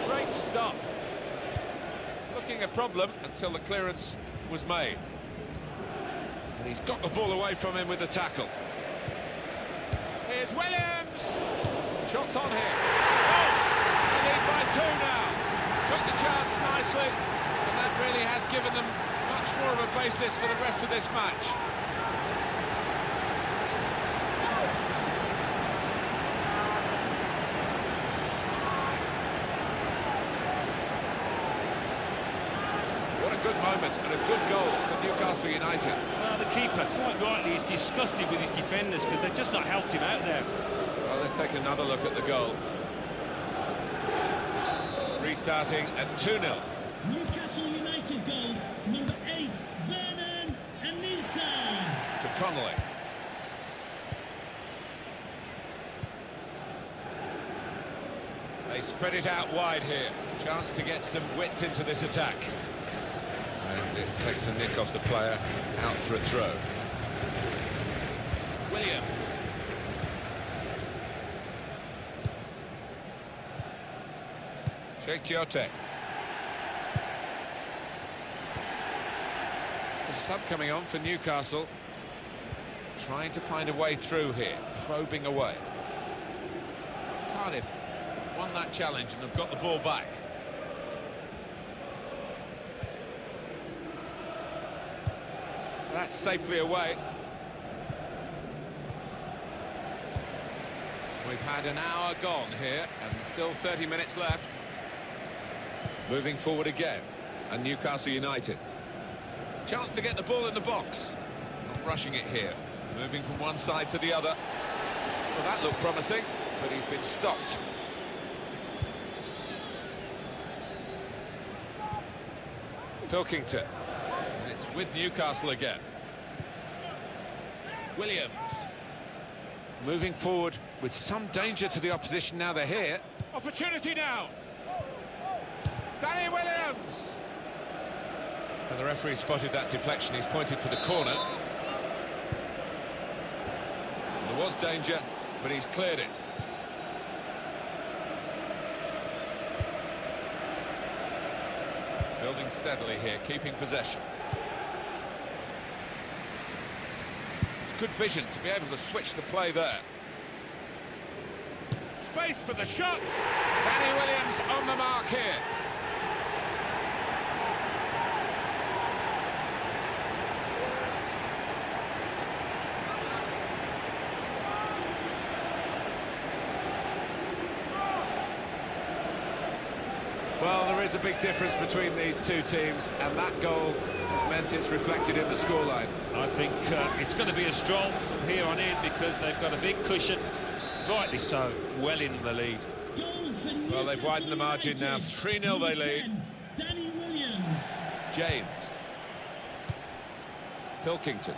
Great stop. Looking a problem until the clearance was made. And he's got the ball away from him with the tackle. Here's Williams! Shots on here. Oh! They lead by 2 now. Took the chance nicely, and that really has given them much more of a basis for the rest of this match. What a good moment and a good goal for Newcastle United. Well, the keeper, quite rightly, is disgusted with his defenders because they've just not helped him out there. Well, let's take another look at the goal. Restarting at 2-0. Newcastle United goal, number 8, Vernon Anita. To Connolly. They spread it out wide here. Chance to get some width into this attack. And it takes a nick off the player, out for a throw. Williams. Sheikh Giote. There's a sub coming on for Newcastle. Trying to find a way through here, probing away. Cardiff won that challenge and have got the ball back. That's safely away. We've had an hour gone here and still 30 minutes left. Moving forward again, and Newcastle United. Chance to get the ball in the box. Not rushing it here. Moving from one side to the other. Well, that looked promising, but he's been stopped. Pilkington. And it's with Newcastle again. Williams. Moving forward with some danger to the opposition now they're here. Opportunity now. Danny Williams. And the referee spotted that deflection. He's pointed for the corner. There was danger, but he's cleared it. Building steadily here, keeping possession. It's good vision to be able to switch the play there. Space for the shot! Danny Williams on the mark here. Well, there is a big difference between these two teams, and that goal has meant it's reflected in the scoreline. I think it's going to be a strong from here on in because they've got a big cushion, rightly so, well in the lead. Well, they've widened the margin now. 3-0 they lead. Danny Williams. James. Pilkington.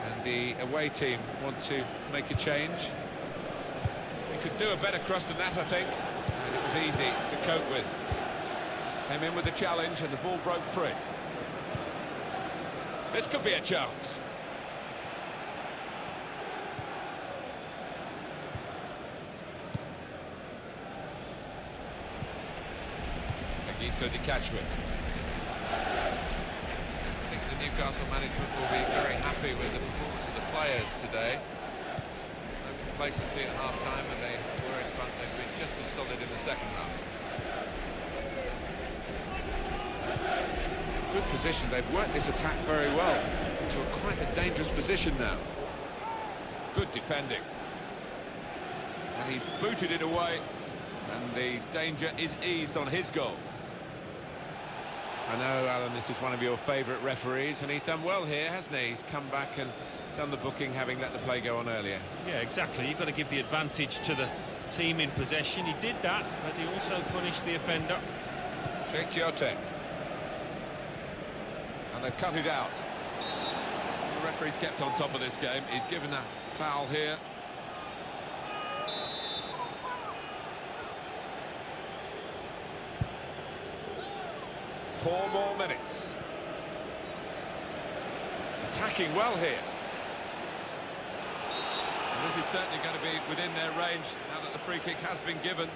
And the away team want to make a change. We could do a better cross than that, I think. And it was easy to cope with. Came in with a challenge and the ball broke free. This could be a chance. Agiso Di Cachua. I think the Newcastle management will be very happy with the performance of the players today. There's no complacency at half-time, and they were in front. They've been just as solid in the second half. Good position. They've worked this attack very well to quite a dangerous position now. Good defending. And he's booted it away, and the danger is eased on his goal. I know, Alan, this is one of your favourite referees, and he's done well here, hasn't he? He's come back and done the booking, having let the play go on earlier. Yeah, exactly. You've got to give the advantage to the team in possession. He did that, but he also punished the offender. Sheikh Chiote. And they've cut it out. The referee's kept on top of this game. He's given a foul here. Four more minutes. Attacking well here. And this is certainly going to be within their range now that the free kick has been given.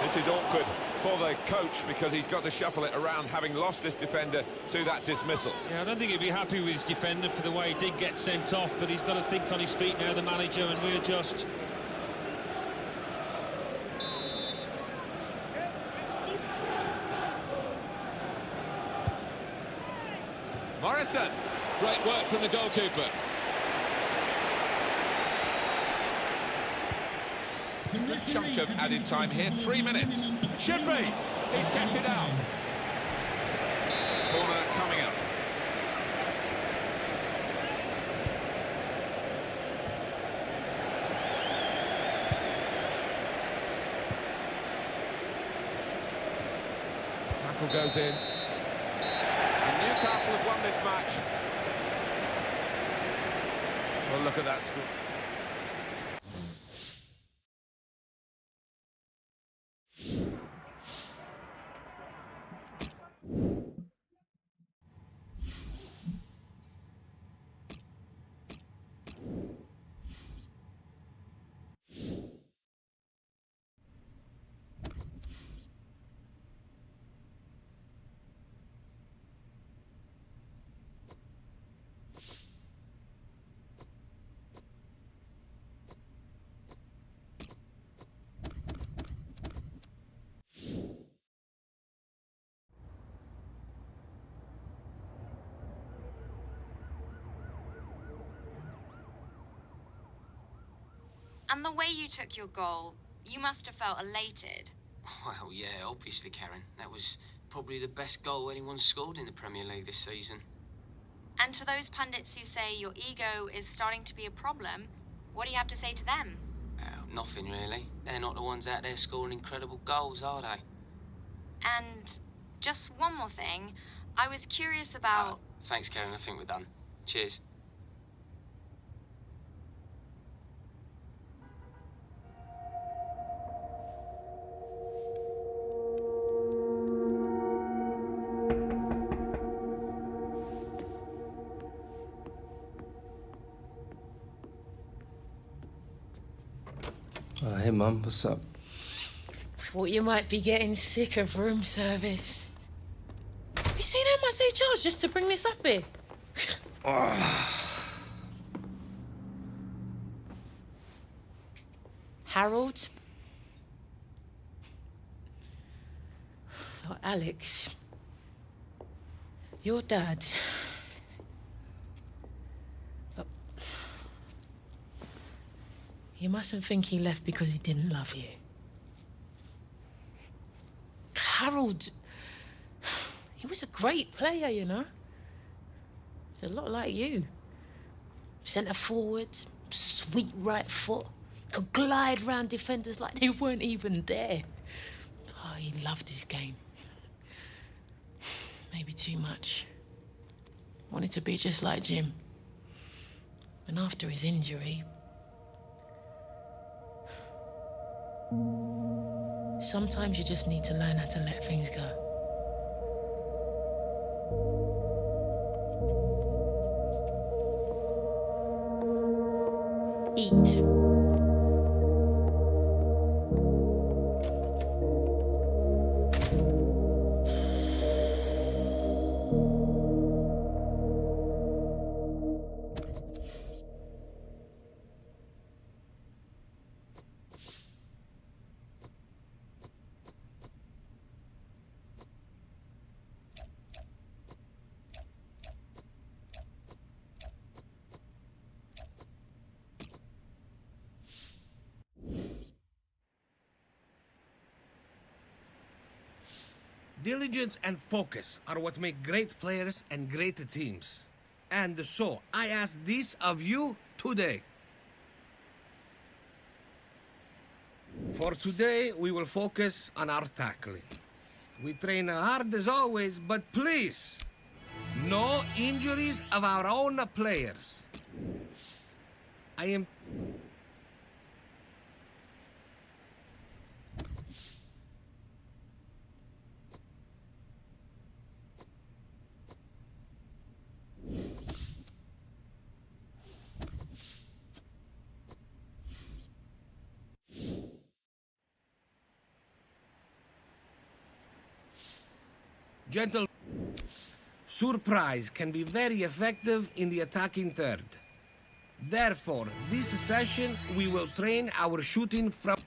This is awkward for the coach because he's got to shuffle it around, having lost this defender to that dismissal. Yeah, I don't think he'd be happy with his defender for the way he did get sent off, but he's got to think on his feet now, the manager, and readjust. Morrison, great work from the goalkeeper. Good chunk of added time here, 3 minutes. Should be, he's kept it out. Corner coming up. Tackle goes in. Newcastle have won this match. Well, look at that score. And the way you took your goal, you must have felt elated. Well, yeah, obviously, Karen. That was probably the best goal anyone's scored in the Premier League this season. And to those pundits who say your ego is starting to be a problem, what do you have to say to them? Nothing, really. They're not the ones out there scoring incredible goals, are they? And just one more thing. I was curious about... Thanks, Karen. I think we're done. Cheers. Hey, Mum, what's up? Thought you might be getting sick of room service. Have you seen how much they charge just to bring this up here? Harold? Oh, Alex. Your dad. Oh. You mustn't think he left because he didn't love you. Harold, he was a great player, you know. He's a lot like you. Centre forward, sweet right foot, could glide round defenders like they weren't even there. Oh, he loved his game. Maybe too much. Wanted to be just like Jim. And after his injury, sometimes you just need to learn how to let things go. Eat. Diligence and focus are what make great players and great teams. And so, I ask this of you today. For today, we will focus on our tackling. We train hard as always, but please, no injuries of our own players. I am... Gentle... Surprise can be very effective in the attacking third. Therefore, this session, we will train our shooting from...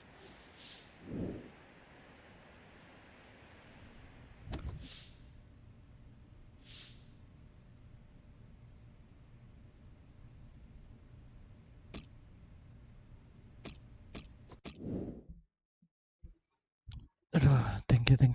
Aduh, thank you.